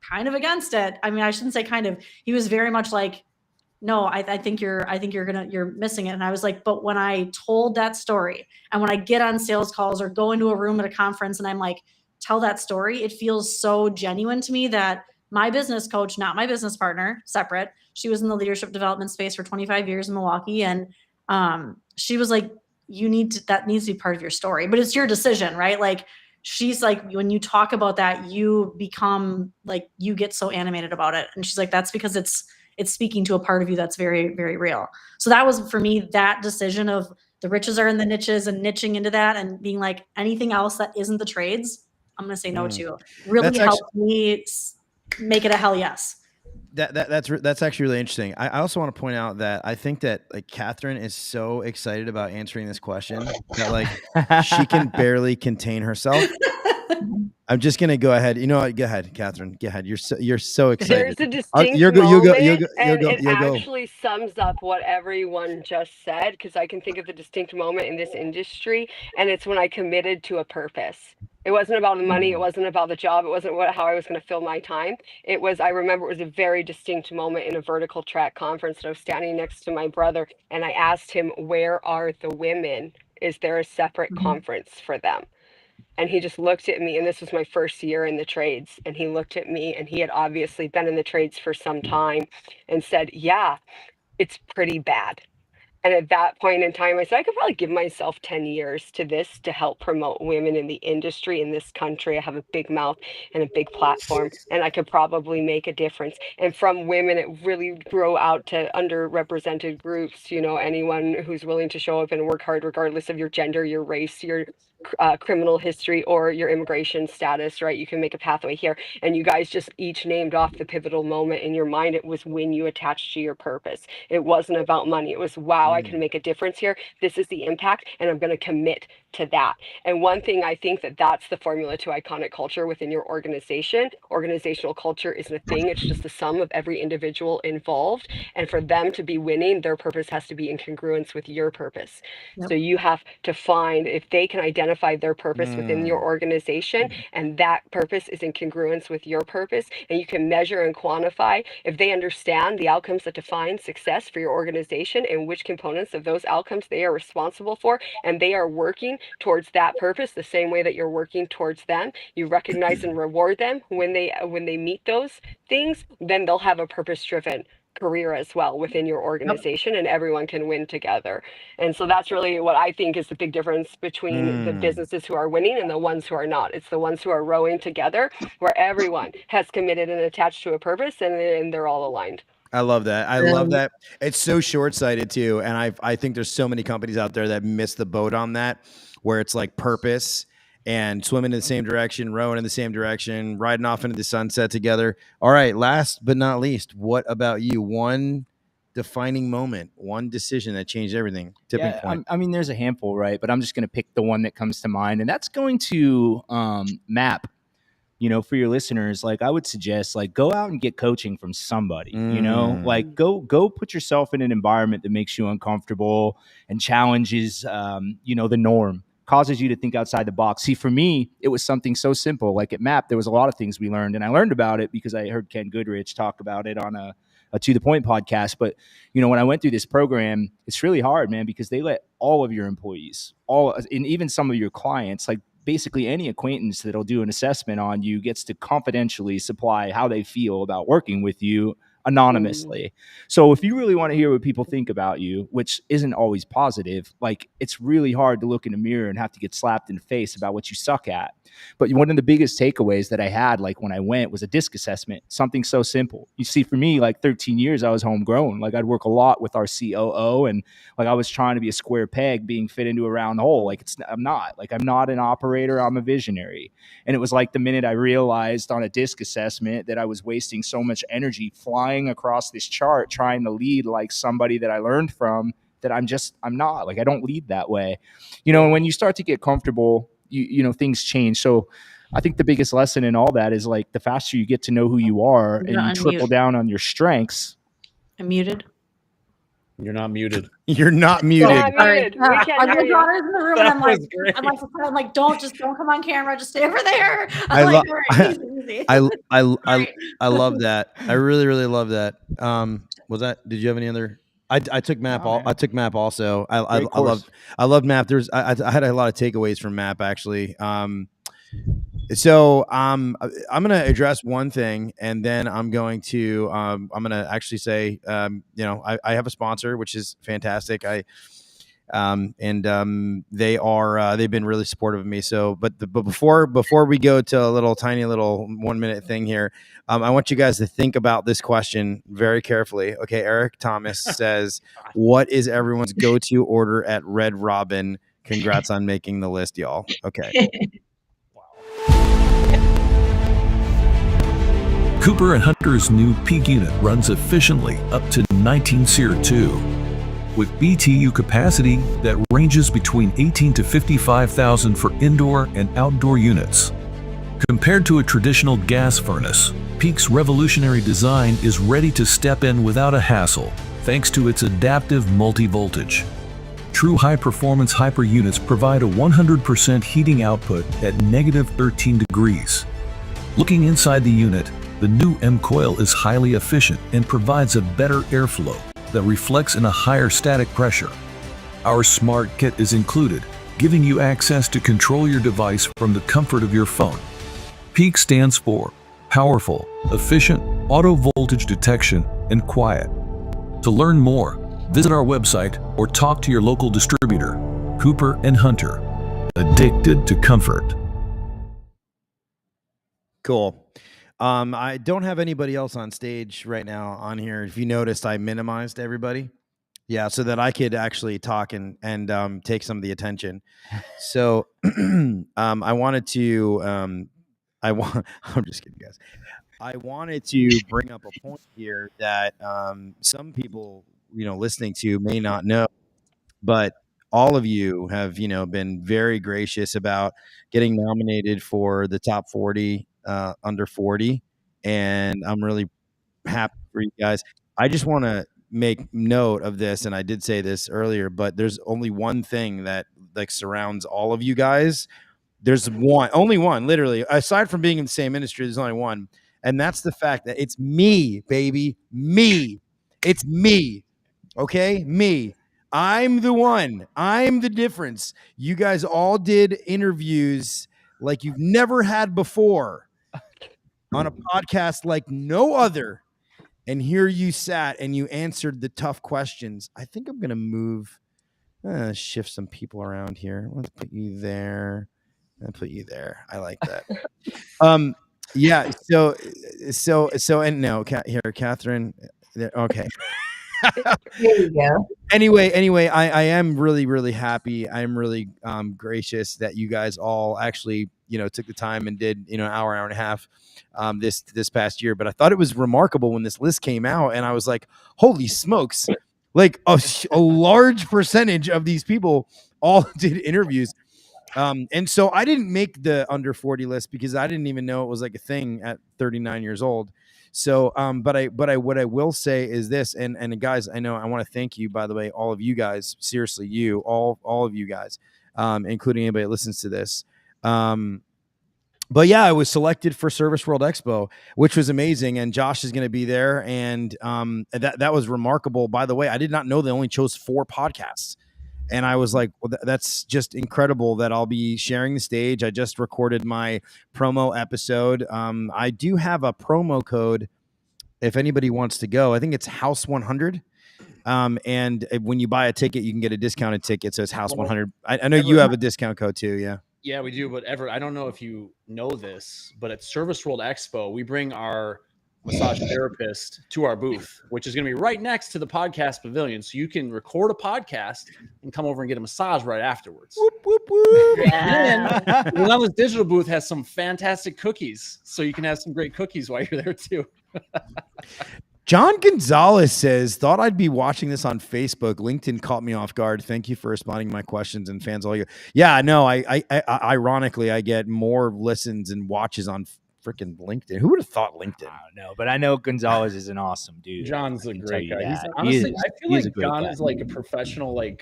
Speaker 4: kind of against it. I mean, I shouldn't say kind of, he was very much like, no, I think you're missing it. And I was like, but when I told that story and when I get on sales calls or go into a room at a conference and I'm like, tell that story, it feels so genuine to me that my business coach, not my business partner, separate, she was in the leadership development space for 25 years in Milwaukee. And she was like, that needs to be part of your story, but it's your decision, right? Like, she's like, when you talk about that, you become like, you get so animated about it. And she's like, that's because it's speaking to a part of you that's very, very real. So that was for me, that decision of the riches are in the niches and niching into that and being like anything else that isn't the trades, I'm going to say no to. Really helped me make it a hell yes.
Speaker 1: That's actually really interesting. I also want to point out that I think that like Catherine is so excited about answering this question that like she can barely contain herself. I'm just gonna go ahead. You know what? Go ahead, Catherine. Go ahead. You're so excited.
Speaker 6: There's a distinct moment, and it
Speaker 1: go.
Speaker 6: actually sums up what everyone just said, because I can think of the distinct moment in this industry, and it's when I committed to a purpose. It wasn't about the money. It wasn't about the job. It wasn't how I was going to fill my time. It was, I remember it was a very distinct moment in a vertical track conference that I was standing next to my brother, and I asked him, where are the women? Is there a separate conference for them? And he just looked at me, and this was my first year in the trades. And he looked at me, and he had obviously been in the trades for some time, and said, yeah, it's pretty bad. And at that point in time, I said, I could probably give myself 10 years to this to help promote women in the industry in this country. I have a big mouth and a big platform, and I could probably make a difference. And from women, it really grew out to underrepresented groups, anyone who's willing to show up and work hard, regardless of your gender, your race, your criminal history or your immigration status, right? You can make a pathway here. And you guys just each named off the pivotal moment in your mind. It was when you attached to your purpose. It wasn't about money. It was, wow, I can make a difference here. This is the impact, and I'm going to commit to that. And one thing, I think that's the formula to iconic culture within your organization. Organizational culture isn't a thing. It's just the sum of every individual involved. And for them to be winning, their purpose has to be in congruence with your purpose.
Speaker 4: Yep.
Speaker 6: So you have to find, if they can identify their purpose within your organization, and that purpose is in congruence with your purpose, and you can measure and quantify, if they understand the outcomes that define success for your organization and which components of those outcomes they are responsible for, and they are working towards that purpose the same way that you're working towards them, you recognize and reward them when they meet those things, then they'll have a purpose-driven career as well within your organization, and everyone can win together. And so that's really what I think is the big difference between the businesses who are winning and the ones who are not. It's the ones who are rowing together, where everyone has committed and attached to a purpose, and they're all aligned.
Speaker 1: I love that. I love that. It's so short-sighted too. And I think there's so many companies out there that miss the boat on that, where it's like purpose and swimming in the same direction, rowing in the same direction, riding off into the sunset together. All right. Last but not least, what about you? One defining moment, one decision that changed everything. Tipping point.
Speaker 2: I mean, there's a handful, right? But I'm just going to pick the one that comes to mind, and that's going to MAP. For your listeners, like, I would suggest, like, go out and get coaching from somebody, like go put yourself in an environment that makes you uncomfortable and challenges, the norm, causes you to think outside the box. See, for me, it was something so simple. Like at MAP, there was a lot of things we learned, and I learned about it because I heard Ken Goodrich talk about it on a To The Point podcast. But, when I went through this program, it's really hard, man, because they let all of your employees, and even some of your clients, like, basically any acquaintance that'll do an assessment on you gets to confidentially supply how they feel about working with you anonymously. So if you really want to hear what people think about you, which isn't always positive, like, it's really hard to look in the mirror and have to get slapped in the face about what you suck at. But one of the biggest takeaways that I had, like, when I went, was a DISC assessment, something so simple. You see, for me, like, 13 years, I was homegrown. Like, I'd work a lot with our COO, and like, I was trying to be a square peg being fit into a round hole. Like, I'm not an operator, I'm a visionary. And it was like the minute I realized on a DISC assessment that I was wasting so much energy flying across this chart trying to lead like somebody that I learned from, that I'm not, like, I don't lead that way. And when you start to get comfortable, things change. So I think the biggest lesson in all that is, like, the faster you get to know who you are and you triple down on your strengths.
Speaker 4: I'm muted.
Speaker 3: You're not muted.
Speaker 1: You're not muted.
Speaker 6: Not muted. We can't hear
Speaker 4: My
Speaker 6: you.
Speaker 4: daughter's in the room, and I'm like, don't come on camera, just stay over there. I love
Speaker 1: that. I really, really love that. Did you have any other? I took MAP. I took MAP also. I loved MAP. I had a lot of takeaways from MAP, actually. So I'm going to address one thing, and then I'm going to actually say, I have a sponsor, which is fantastic. They've been really supportive of me. So, but before we go to a tiny little 1 minute thing here, I want you guys to think about this question very carefully. Okay. Eric Thomas says, what is everyone's go-to order at Red Robin? Congrats on making the list, y'all. Okay.
Speaker 7: Cooper & Hunter's new Peak unit runs efficiently up to 19 SEER 2. With BTU capacity that ranges between 18 to 55,000 for indoor and outdoor units. Compared to a traditional gas furnace, Peak's revolutionary design is ready to step in without a hassle, thanks to its adaptive multi-voltage. True high-performance hyper units provide a 100% heating output at -13 degrees. Looking inside the unit, the new M-Coil is highly efficient and provides a better airflow that reflects in a higher static pressure. Our Smart Kit is included, giving you access to control your device from the comfort of your phone. Peak stands for powerful, efficient, auto voltage detection, and quiet. To learn more, visit our website or talk to your local distributor. Cooper & Hunter, addicted to comfort.
Speaker 1: Cool. I don't have anybody else on stage right now on here. If you noticed, I minimized everybody. Yeah, so that I could actually talk and take some of the attention. So I wanted to I'm just kidding, guys. I wanted to bring up a point here that some people, listening to may not know, but all of you have, been very gracious about getting nominated for the top 40 under 40, and I'm really happy for you guys. I just want to make note of this, and I did say this earlier, but there's only one thing that like surrounds all of you guys. There's only one, literally, aside from being in the same industry, there's only one, and that's the fact that it's me, baby, me. It's me. Okay, me. I'm the one. I'm the difference. You guys all did interviews like you've never had before on a podcast like no other. And here you sat and you answered the tough questions. I think I'm going to shift some people around here. Let's put you there. I'll put you there. I like that. Yeah. So, and no, here, Catherine. Okay.
Speaker 5: There you go.
Speaker 1: Anyway, I am really, really happy. I'm really gracious that you guys all actually, took the time and did, an hour and a half this past year. But I thought it was remarkable when this list came out, and I was like, holy smokes, like a large percentage of these people all did interviews. And so I didn't make the under 40 list because I didn't even know it was like a thing at 39 years old. So, but what I will say is this, and guys, I want to thank you, by the way, all of you guys, seriously, all of you guys, including anybody that listens to this. But yeah, I was selected for Service World Expo, which was amazing. And Josh is going to be there. And, that was remarkable. By the way, I did not know they only chose 4 podcasts. And I was like, well, that's just incredible that I'll be sharing the stage. I just recorded my promo episode. I do have a promo code if anybody wants to go. I think it's House 100. And when you buy a ticket, you can get a discounted ticket. So it's House 100. I know you have a discount code too. Yeah.
Speaker 3: Yeah, we do. But Everett, I don't know if you know this, but at Service World Expo, we bring our massage therapist to our booth, which is going to be right next to the podcast pavilion. So you can record a podcast and come over and get a massage right afterwards.
Speaker 1: Whoop, whoop, whoop.
Speaker 3: Yeah. And this digital booth has some fantastic cookies. So you can have some great cookies while you're there too.
Speaker 1: John Gonzalez says, thought I'd be watching this on Facebook. LinkedIn caught me off guard. Thank you for responding to my questions and fans all year. Yeah, no, I ironically, I get more listens and watches on freaking LinkedIn. Who would have thought LinkedIn?
Speaker 2: I don't know, but I know Gonzalez is an awesome dude.
Speaker 3: John's a great guy.
Speaker 2: He's,
Speaker 3: honestly, I feel like John is like a professional, like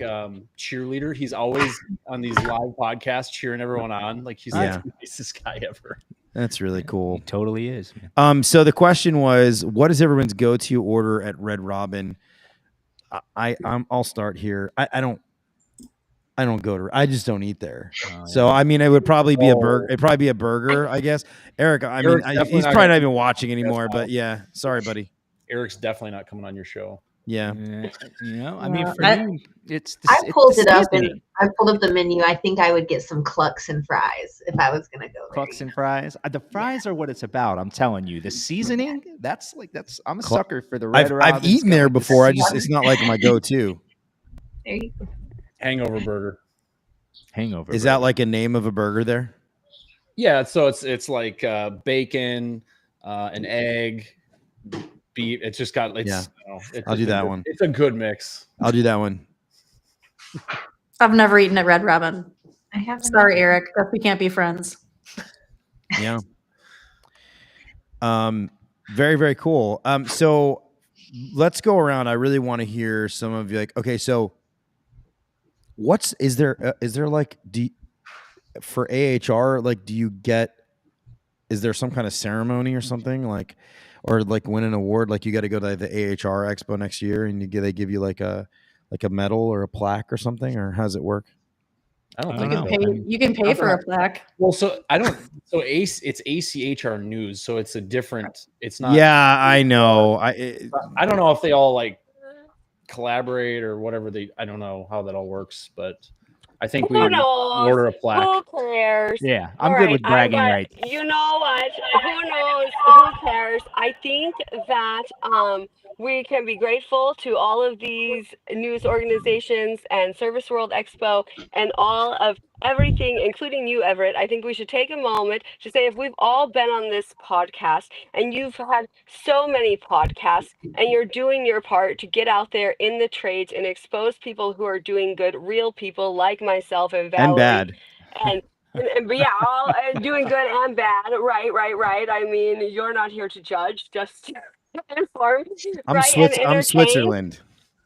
Speaker 3: cheerleader. He's always on these live podcasts cheering everyone on. Like he's the nicest guy ever.
Speaker 1: That's really cool.
Speaker 2: He totally is.
Speaker 1: So the question was, what is everyone's go-to order at Red Robin? I'll start here. I don't go to. I just don't eat there. So I mean, it would probably be a burger. It'd probably be a burger, I guess. Eric, he's probably not even watching anymore. But yeah, sorry, buddy.
Speaker 3: Eric's definitely not coming on your show.
Speaker 1: Yeah.
Speaker 2: I mean, for me,
Speaker 5: I pulled up the menu. I think I would get some clucks and fries if I was gonna go there.
Speaker 2: Clucks and fries. The fries are what it's about. I'm telling you, the seasoning. I'm a sucker for the Red Robin.
Speaker 1: I've eaten there before. It's not like my go-to.
Speaker 5: There you go.
Speaker 3: Hangover burger.
Speaker 2: Hangover.
Speaker 1: Is that like a name of a burger there?
Speaker 3: Yeah. So it's like bacon, an egg. Beef. It's just got.
Speaker 1: I'll do that one.
Speaker 3: It's a good mix.
Speaker 1: I'll do that one.
Speaker 4: I've never eaten at Red Robin.
Speaker 5: I haven't.
Speaker 4: Sorry, Eric. We can't be friends.
Speaker 1: Yeah. Very, very cool. So let's go around. I really want to hear some of you. Like, okay, so is there like for AHR? Like, is there some kind of ceremony or something like? Or like win an award, like you got to go to the AHR Expo next year, and they give you like a medal or a plaque or something, or how does it work?
Speaker 3: I don't think
Speaker 4: you can pay for a plaque.
Speaker 3: Well, so I don't. So it's ACHR News, so it's a different. It's not.
Speaker 1: Yeah, I know.
Speaker 3: I don't know if they all like collaborate or whatever. I don't know how that all works, but I think we order a plaque.
Speaker 6: Who cares?
Speaker 2: Yeah, I'm good with bragging rights.
Speaker 6: You know what? Who knows? Who cares? I think that we can be grateful to all of these news organizations and Service World Expo and all of everything, including you, Everett. I think we should take a moment to say if we've all been on this podcast and you've had so many podcasts and you're doing your part to get out there in the trades and expose people who are doing good, real people like myself and Valerie.
Speaker 1: And bad.
Speaker 6: But yeah, all doing good and bad. Right. I mean, you're not here to judge, just inform,
Speaker 1: I'm
Speaker 6: right? And
Speaker 1: I'm
Speaker 6: entertain.
Speaker 1: Switzerland.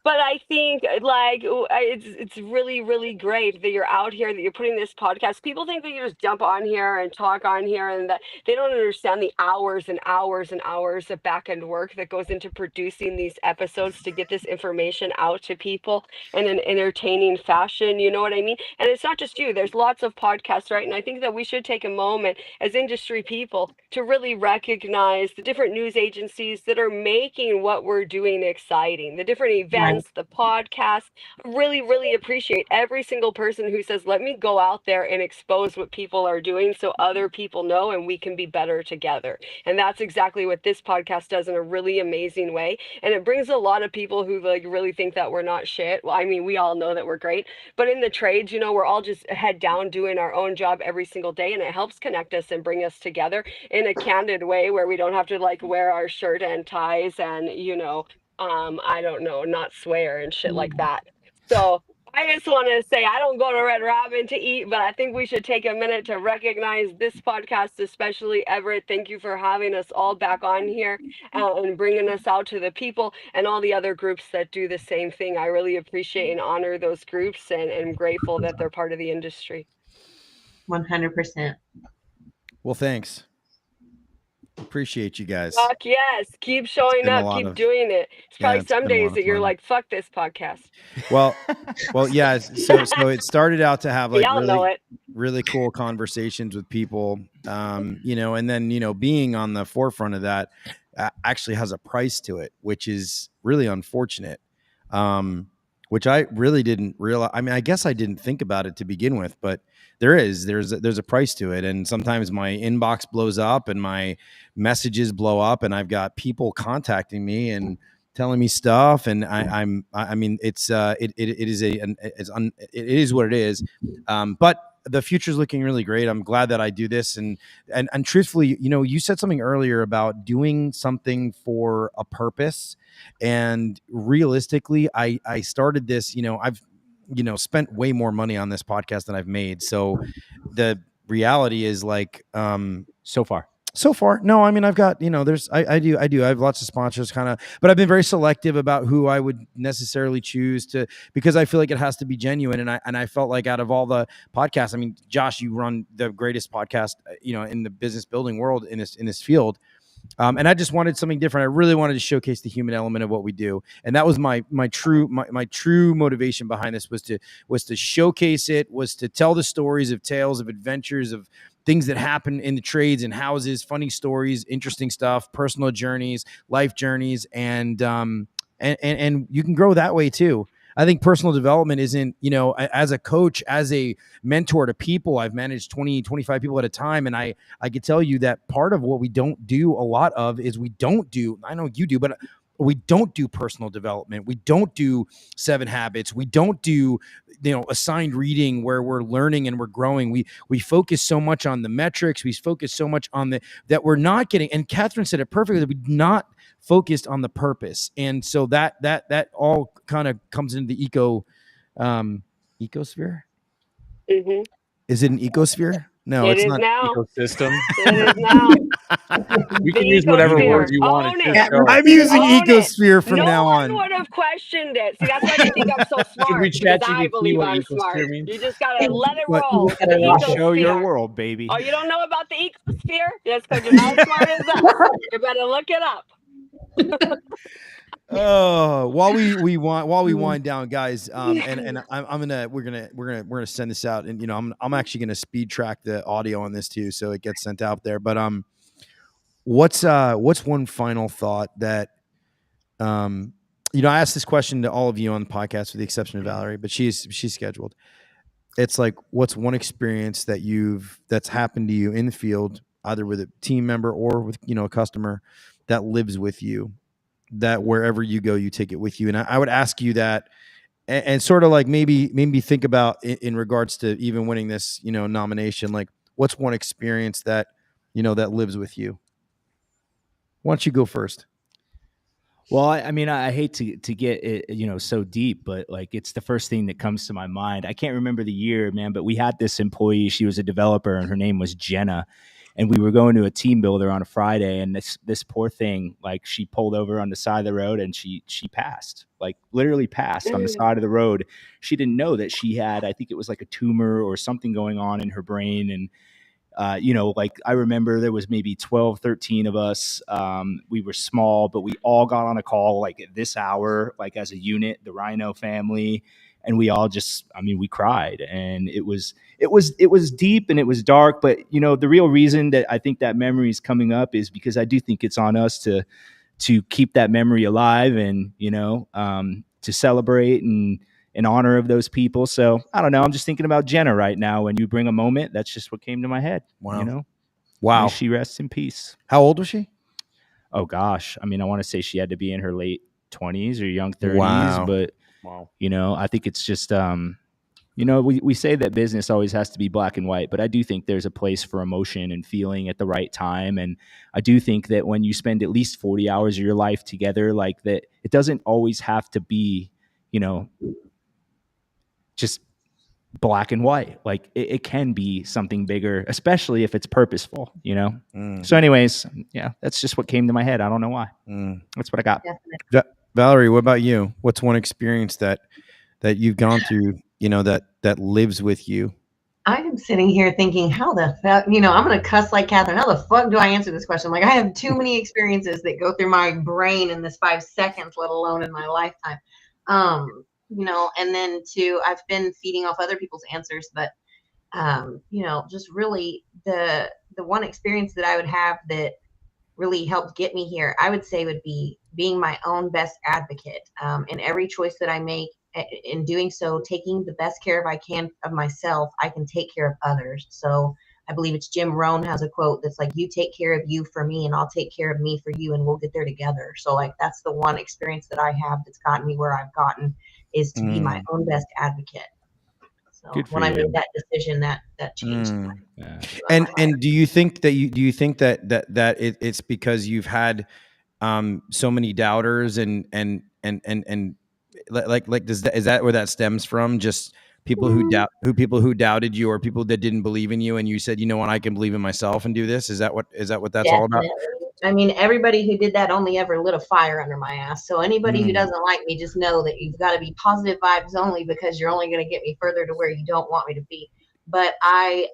Speaker 6: But I think like it's really, really great that you're out here, that you're putting this podcast. People think that you just jump on here and talk on here, and that they don't understand the hours and hours and hours of back end work that goes into producing these episodes to get this information out to people in an entertaining fashion. You know what I mean? And it's not just you. There's lots of podcasts, right? And I think that we should take a moment as industry people to really recognize the different news agencies that are making what we're doing exciting, the different events, the podcast. Really, really appreciate every single person who says, let me go out there and expose what people are doing so other people know and we can be better together. And that's exactly what this podcast does in a really amazing way. And it brings a lot of people who like really think that we're not shit. Well, I mean, we all know that we're great, but in the trades, you know, we're all just head down doing our own job every single day, and it helps connect us and bring us together in a candid way where we don't have to like wear our shirt and ties and, you know, I don't know, not swear and shit like that. So I just want to say I don't go to Red Robin to eat, but I think we should take a minute to recognize this podcast, especially Everett. Thank you for having us all back on here and bringing us out to the people and all the other groups that do the same thing. I really appreciate and honor those groups, and I'm grateful that they're part of the industry.
Speaker 5: 100%.
Speaker 1: Well, thanks. Appreciate you guys.
Speaker 6: Fuck yes. Keep showing up. Keep doing it. It's probably some days that you're like, fuck this podcast.
Speaker 1: Well, yeah. So it started out to have like really cool conversations with people, you know, and then, you know, being on the forefront of that actually has a price to it, which is really unfortunate. Which I really didn't realize. I mean, I guess I didn't think about it to begin with, but there's a price to it. And sometimes my inbox blows up and my messages blow up and I've got people contacting me and telling me stuff. And I mean, it is what it is. But the future's looking really great. I'm glad that I do this. And truthfully, you know, you said something earlier about doing something for a purpose. And realistically, I started this, you know, I've, you know, spent way more money on this podcast than I've made. So the reality is like,
Speaker 2: so far,
Speaker 1: no, I mean, I've got, you know, I have lots of sponsors kind of, but I've been very selective about who I would necessarily choose to, because I feel like it has to be genuine. And I felt like out of all the podcasts, I mean, Josh, you run the greatest podcast, you know, in the business building world in this field. And I just wanted something different. I really wanted to showcase the human element of what we do. And that was my true motivation behind this was to showcase it, was to tell the stories of tales of adventures of things that happen in the trades and houses, funny stories, interesting stuff, personal journeys, life journeys. And you can grow that way too. I think personal development isn't, you know, as a coach, as a mentor to people, I've managed 20, 25 people at a time. And I could tell you that part of what we don't do a lot of is I know you do, but we don't do personal development. We don't do 7 habits. We don't do, you know, assigned reading where we're learning and we're growing. We focus so much on the metrics. We focus so much on that we're not getting, and Catherine said it perfectly, that we're not focused on the purpose. And so that all kind of comes into the ecosphere.
Speaker 6: Mm-hmm.
Speaker 1: Is it an ecosphere? No, it's not.
Speaker 3: Now. Ecosystem.
Speaker 6: It is now.
Speaker 3: You can use whatever word you want.
Speaker 1: I'm using ecosphere from now on.
Speaker 6: No one would have questioned it. See, that's why they think I'm so smart. Because I believe I'm smart. You just gotta let it roll.
Speaker 2: Show your world, baby.
Speaker 6: Oh, you don't know about the ecosphere? That's because you're not as smart as us. You better look it up.
Speaker 1: Oh, while we wind down, guys, we're gonna send this out, and you know I'm actually gonna speed track the audio on this too, so it gets sent out there. But what's one final thought that you know, I asked this question to all of you on the podcast with the exception of Valerie, but she's scheduled. It's like, what's one experience that's happened to you in the field, either with a team member or with, you know, a customer, that lives with you, that wherever you go, you take it with you. And I would ask you that, and sort of like maybe think about in regards to even winning this, nomination, like what's one experience that, that lives with you? Why don't you go first?
Speaker 2: Well, I mean, I hate to get it, so deep, but like it's the first thing that comes to my mind. I can't remember the year, man, but we had this employee. She was a developer, and her name was Jenna. And we were going to a team builder on a Friday, and this poor thing, like she pulled over on the side of the road, and she passed, like literally passed on the side of the road. She didn't know that she had, I think it was like a tumor or something going on in her brain, and like I remember there was maybe 12, 13 of us. We were small, but we all got on a call like at this hour, like as a unit, the Rhino family. And we all just, we cried, and it was deep and it was dark. But, the real reason that I think that memory is coming up is because I do think it's on us to keep that memory alive and, to celebrate and in honor of those people. So I don't know. I'm just thinking about Jenna right now. When you bring a moment, that's just what came to my head.
Speaker 1: Wow.
Speaker 2: May she rests in peace.
Speaker 1: How old was she?
Speaker 2: Oh gosh. I want to say she had to be in her late 20s or young 30s,
Speaker 1: Wow.
Speaker 2: but
Speaker 3: Wow.
Speaker 2: I think it's just, we say that business always has to be black and white, but I do think there's a place for emotion and feeling at the right time. And I do think that when you spend at least 40 hours of your life together, like that, it doesn't always have to be, just black and white. Like it can be something bigger, especially if it's purposeful, So anyways, yeah, that's just what came to my head. I don't know why. That's what I got.
Speaker 1: Valerie, what about you? What's one experience that you've gone through, that lives with you?
Speaker 5: I am sitting here thinking, how the fuck, I'm going to cuss like Catherine. How the fuck do I answer this question? Like, I have too many experiences that go through my brain in this 5 seconds, let alone in my lifetime. And then I've been feeding off other people's answers, but, just really the one experience that I would have that really helped get me here, I would say would be being my own best advocate, in every choice that I make. In doing so, taking the best care I can of myself, I can take care of others. So I believe it's Jim Rohn has a quote that's like, you take care of you for me, and I'll take care of me for you, and we'll get there together. So like, that's the one experience that I have that's gotten me where I've gotten, is to be my own best advocate. So when I made that decision, that changed.
Speaker 1: Yeah. And do you think that it's because you've had so many doubters and like is that where that stems from? Just people who doubted you, or people that didn't believe in you, and you said, what, I can believe in myself and do this? Is that what that's all about?
Speaker 5: Everybody who did that only ever lit a fire under my ass. So anybody who doesn't like me, just know that you've got to be positive vibes only, because you're only going to get me further to where you don't want me to be. But I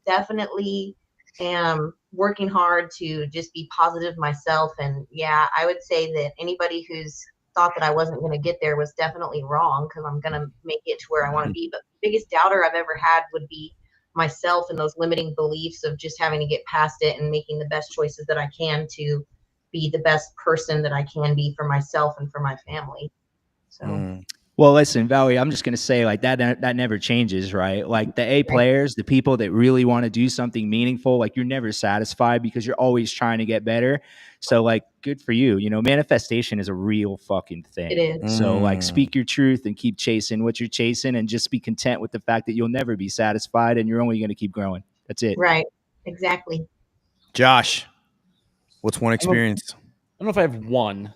Speaker 5: definitely am working hard to just be positive myself. And yeah, I would say that anybody who's thought that I wasn't going to get there was definitely wrong, because I'm going to make it to where I want to be. But the biggest doubter I've ever had would be myself, and those limiting beliefs of just having to get past it and making the best choices that I can to be the best person that I can be for myself and for my family. So.
Speaker 2: Well, listen, Valerie, I'm just going to say like that never changes, right? Like the A players, the people that really want to do something meaningful, like you're never satisfied because you're always trying to get better. So like, good for you. Manifestation is a real fucking thing.
Speaker 5: It is.
Speaker 2: So like, speak your truth and keep chasing what you're chasing, and just be content with the fact that you'll never be satisfied and you're only going to keep growing. That's it.
Speaker 5: Right. Exactly.
Speaker 1: Josh, what's one experience?
Speaker 3: I don't know if I have one,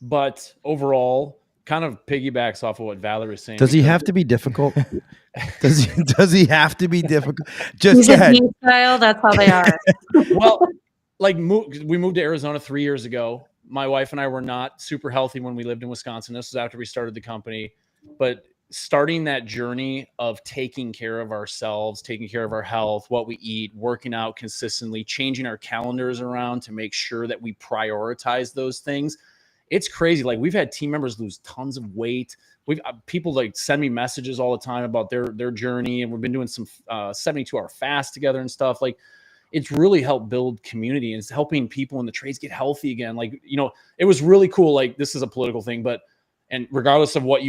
Speaker 3: but overall, kind of piggybacks off of what Valerie was saying.
Speaker 1: Does he have to be difficult? Does he have to be difficult? Just
Speaker 4: He's a style. That's how they are.
Speaker 3: Well, like we moved to Arizona 3 years ago. My wife and I were not super healthy when we lived in Wisconsin. This was after we started the company, but starting that journey of taking care of ourselves, taking care of our health, what we eat, working out consistently, changing our calendars around to make sure that we prioritize those things. It's crazy. Like, we've had team members lose tons of weight. We've people like send me messages all the time about their journey, and we've been doing some 72-hour fast together and stuff. Like, it's really helped build community, and it's helping people in the trades get healthy again. Like, it was really cool. Like, this is a political thing, and regardless of where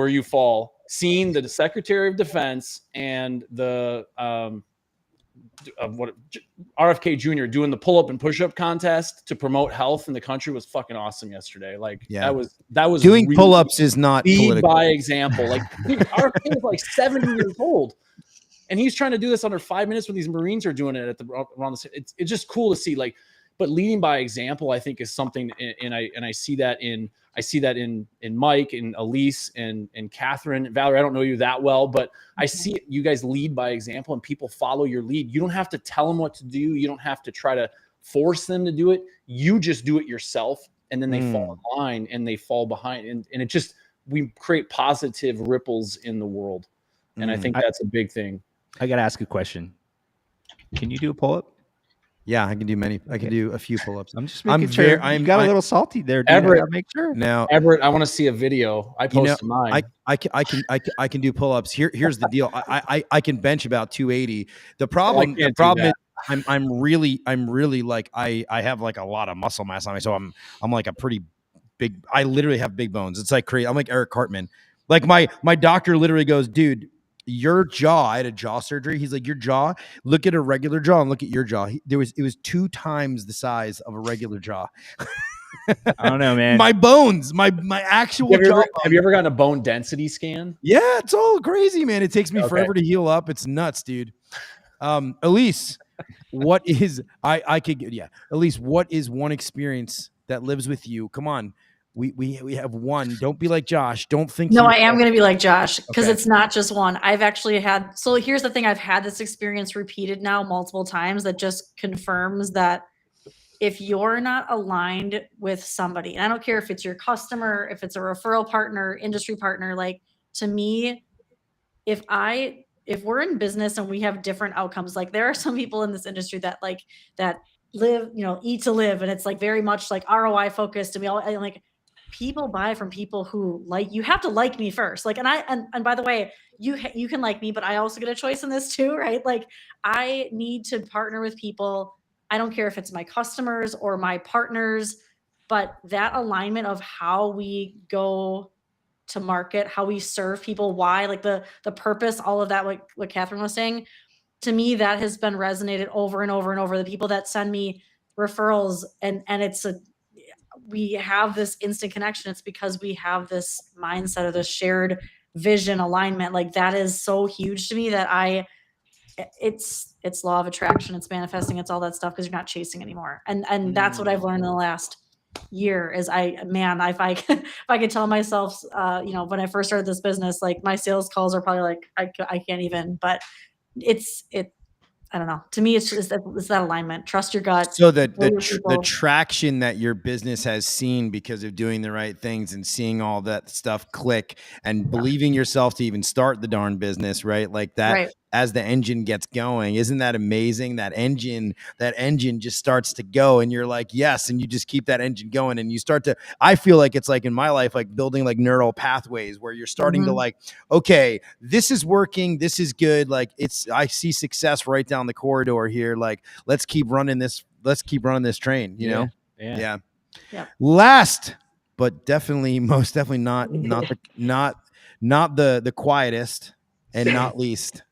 Speaker 3: you fall, seeing the Secretary of Defense and the RFK Jr. doing the pull-up and push-up contest to promote health in the country was fucking awesome yesterday. Like that was
Speaker 1: doing
Speaker 3: really
Speaker 1: pull-ups is not
Speaker 3: lead
Speaker 1: political.
Speaker 3: by example. Like RFK is like 70 years old, and he's trying to do this under 5 minutes when these Marines are doing it at around the. It's just cool to see. Like, but leading by example, I think, is something, and I see that in Mike and Elise and Catherine. Valerie, I don't know you that well, but I see you guys lead by example and people follow your lead. You don't have to tell them what to do. You don't have to try to force them to do it. You just do it yourself, and then they fall in line and they fall behind. And it just, we create positive ripples in the world. And I think that's a big thing.
Speaker 2: I got to ask a question. Can you do a pull-up?
Speaker 1: Yeah, I can do many. I can do a few pull-ups.
Speaker 2: I'm just making sure. You got a little salty there, dude.
Speaker 3: Everett,
Speaker 2: make sure.
Speaker 1: Now,
Speaker 3: Everett, I want to see a video. I posted mine.
Speaker 1: I can do pull-ups. Here's the deal. I can bench about 280. The problem is I'm really like I have like a lot of muscle mass on me, so I'm like a pretty big. I literally have big bones. It's like crazy. I'm like Eric Cartman. Like my doctor literally goes, dude, your jaw. I had a jaw surgery. He's like, your jaw. Look at a regular jaw and look at your jaw. It was 2 times the size of a regular jaw.
Speaker 2: I don't know, man.
Speaker 1: My bones, my actual jaw.
Speaker 3: Have you ever gotten a bone density scan?
Speaker 1: Yeah, it's all crazy, man. It takes me forever to heal up. It's nuts, dude. Elise, what is Elise, what is one experience that lives with you? Come on. We have one. Don't be like Josh. Don't think.
Speaker 4: No, I am going to be like Josh, because it's not just one. I've actually had. So here's the thing. I've had this experience repeated now multiple times that just confirms that if you're not aligned with somebody, and I don't care if it's your customer, if it's a referral partner, industry partner, like, to me, if we're in business and we have different outcomes, like there are some people in this industry that live, eat to live. And it's like very much like ROI focused. And we all like, people buy from people who like, you have to like me first. Like, and by the way, you can like me, but I also get a choice in this too, right? Like, I need to partner with people. I don't care if it's my customers or my partners, but that alignment of how we go to market, how we serve people, why, like the purpose, all of that, like what Catherine was saying, to me, that has been resonated over and over and over. The people that send me referrals and we have this instant connection. It's because we have this mindset of this shared vision alignment. Like, that is so huge to me that it's law of attraction. It's manifesting. It's all that stuff, because you're not chasing anymore. And that's what I've learned in the last year is if I could tell myself, when I first started this business, like my sales calls are probably like, I can't even, but I don't know. To me, it's that alignment. Trust your gut.
Speaker 1: So the traction that your business has seen because of doing the right things and seeing all that stuff click and believing yourself to even start the darn business, right? Like that. Right. As the engine gets going, isn't that amazing? That engine just starts to go, and you're like, yes, and you just keep that engine going, and you start to. I feel like it's like in my life, like building like neural pathways where you're starting to like, okay, this is working, this is good. Like I see success right down the corridor here. Like let's keep running this train. You know, yeah. Last, but most definitely not the quietest, and not least.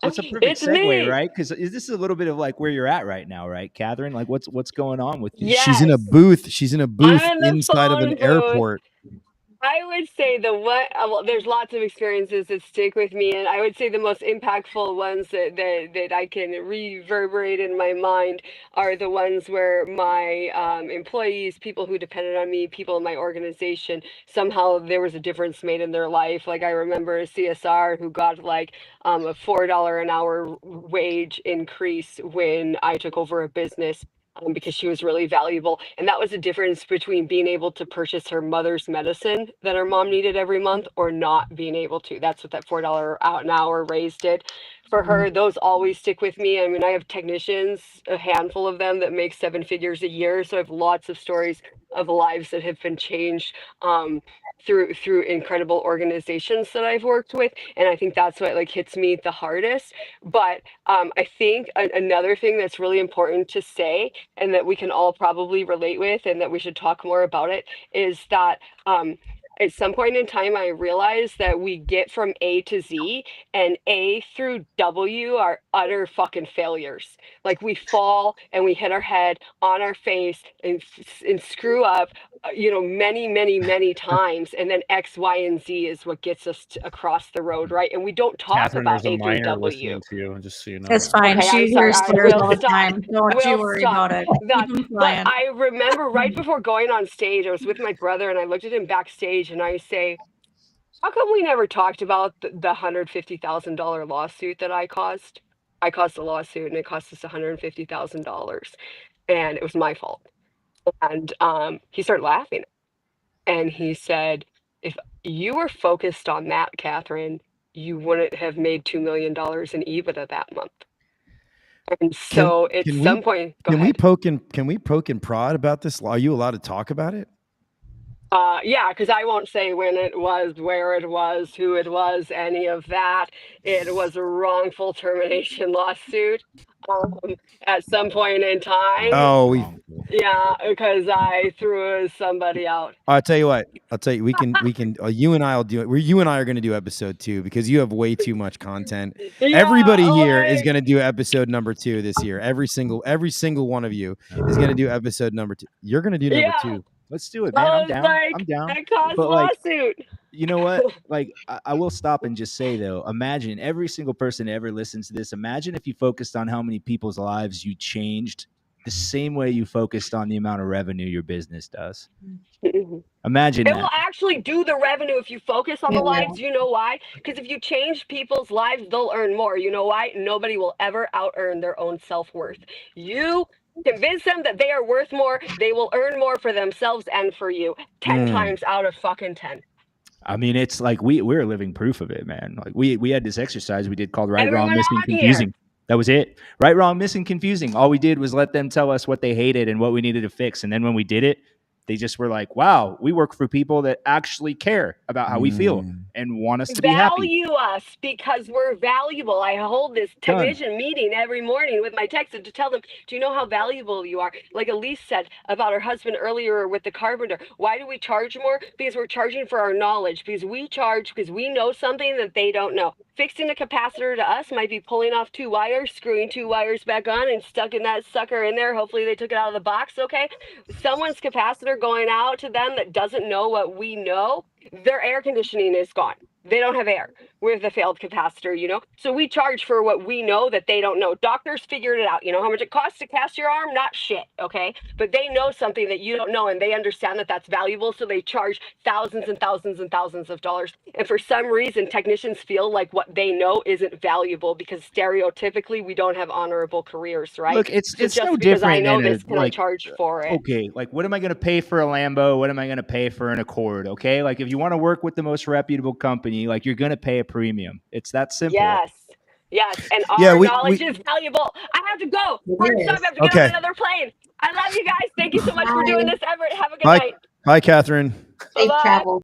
Speaker 2: What's a perfect segue, right? Because this is a little bit of like where you're at right now, right, Catherine? Like what's going on with you?
Speaker 6: Yes.
Speaker 1: She's in a booth inside of an airport.
Speaker 6: I would say there's lots of experiences that stick with me, and I would say the most impactful ones that I can reverberate in my mind are the ones where my employees, people who depended on me, people in my organization, somehow there was a difference made in their life. Like I remember a CSR who got like a $4 an hour wage increase when I took over a business. Because she was really valuable. And that was the difference between being able to purchase her mother's medicine that her mom needed every month or not being able to. That's what that $4 an hour raise did for her. Those always stick with me. I mean, I have technicians, a handful of them that make 7 figures a year. So I have lots of stories of lives that have been changed through incredible organizations that I've worked with. And I think that's what like hits me the hardest. But I think another thing that's really important to say, and that we can all probably relate with, and that we should talk more about it, is that at some point in time, I realized that we get from A to Z, and A through W are utter fucking failures. Like we fall and we hit our head on our face and screw up, many, many, many times. And then X, Y, and Z is what gets us across the road, right? And we don't talk
Speaker 3: Catherine,
Speaker 6: about
Speaker 3: there's a
Speaker 6: A through
Speaker 3: minor
Speaker 6: W.
Speaker 3: listening to you, just so you know.
Speaker 4: It's fine.
Speaker 6: Okay,
Speaker 4: She
Speaker 6: I'm sorry.
Speaker 4: hears
Speaker 6: I
Speaker 4: swears
Speaker 6: will
Speaker 4: all the
Speaker 6: stop.
Speaker 4: time. Don't you
Speaker 6: Will
Speaker 4: worry
Speaker 6: stop.
Speaker 4: about it.
Speaker 6: That-
Speaker 4: Keep 'em
Speaker 6: But
Speaker 4: flying.
Speaker 6: I remember right before going on stage, I was with my brother and I looked at him backstage and I say, how come we never talked about the $150,000 lawsuit that I caused? I caused a lawsuit and it cost us $150,000 and it was my fault. And he started laughing and he said, if you were focused on that, Catherine, you wouldn't have made $2 million in EBITDA that month. And so at some point,
Speaker 1: can we poke and prod about this? Are you allowed to talk about it?
Speaker 6: Yeah, because I won't say when it was, where it was, who it was, any of that. It was a wrongful termination lawsuit at some point in time.
Speaker 1: Oh,
Speaker 6: yeah, because I threw somebody out.
Speaker 1: I'll tell you what. We can. You and I will do it. You and I are going to do episode 2 because you have way too much content.
Speaker 6: Yeah,
Speaker 1: Everybody here is going to do episode number 2 this year. Every single one of you is going to do episode number 2. You're going to do number 2.
Speaker 2: Let's do it, man. I'm down. I'm down.
Speaker 6: I caused
Speaker 2: But,
Speaker 6: lawsuit.
Speaker 2: You know what? Like, I will stop and just say, though, imagine every single person that ever listens to this. Imagine if you focused on how many people's lives you changed the same way you focused on the amount of revenue your business does. Imagine
Speaker 6: it will actually do the revenue if you focus on the lives. You know why? Because if you change people's lives, they'll earn more. You know why? Nobody will ever out-earn their own self-worth. You convince them that they are worth more, they will earn more for themselves and for you. 10 times out of fucking 10.
Speaker 2: I mean, it's like we're living proof of it, man. Like we had this exercise we did called Right, Wrong, Missing, Confusing. That was it. Right, Wrong, Missing, Confusing. All we did was let them tell us what they hated and what we needed to fix. And then when we did it, they just were like, wow, we work for people that actually care about how we feel and want us to be happy.
Speaker 6: Value us because we're valuable. I hold this technician meeting every morning with my techs to tell them, do you know how valuable you are? Like Elise said about her husband earlier with the carpenter. Why do we charge more? Because we're charging for our knowledge. Because we charge because we know something that they don't know. Fixing a capacitor to us might be pulling off 2 wires, screwing 2 wires back on and stuck in that sucker in there. Hopefully they took it out of the box, okay? Someone's capacitor going out to them that doesn't know what we know, their air conditioning is gone. They don't have air with a failed capacitor, So we charge for what we know that they don't know. Doctors figured it out. You know how much it costs to cast your arm? Not shit, okay? But they know something that you don't know, and they understand that that's valuable, so they charge thousands and thousands and thousands of dollars. And for some reason, technicians feel like what they know isn't valuable because stereotypically we don't have honorable careers, right?
Speaker 2: Look, it's
Speaker 6: just
Speaker 2: no
Speaker 6: because I
Speaker 2: different
Speaker 6: know
Speaker 2: than
Speaker 6: this, can I charge for it?
Speaker 2: Okay, like what am I going to pay for a Lambo? What am I going to pay for an Accord? Okay, like if you want to work with the most reputable company, like you're going to pay a premium. It's that simple.
Speaker 6: Yes, and our knowledge is valuable. I have to go. Hard stop. I have to get on another plane. I love you guys. Thank you so much for doing this, Everett. Have a good night.
Speaker 1: Bye, Catherine.
Speaker 5: Safe travel.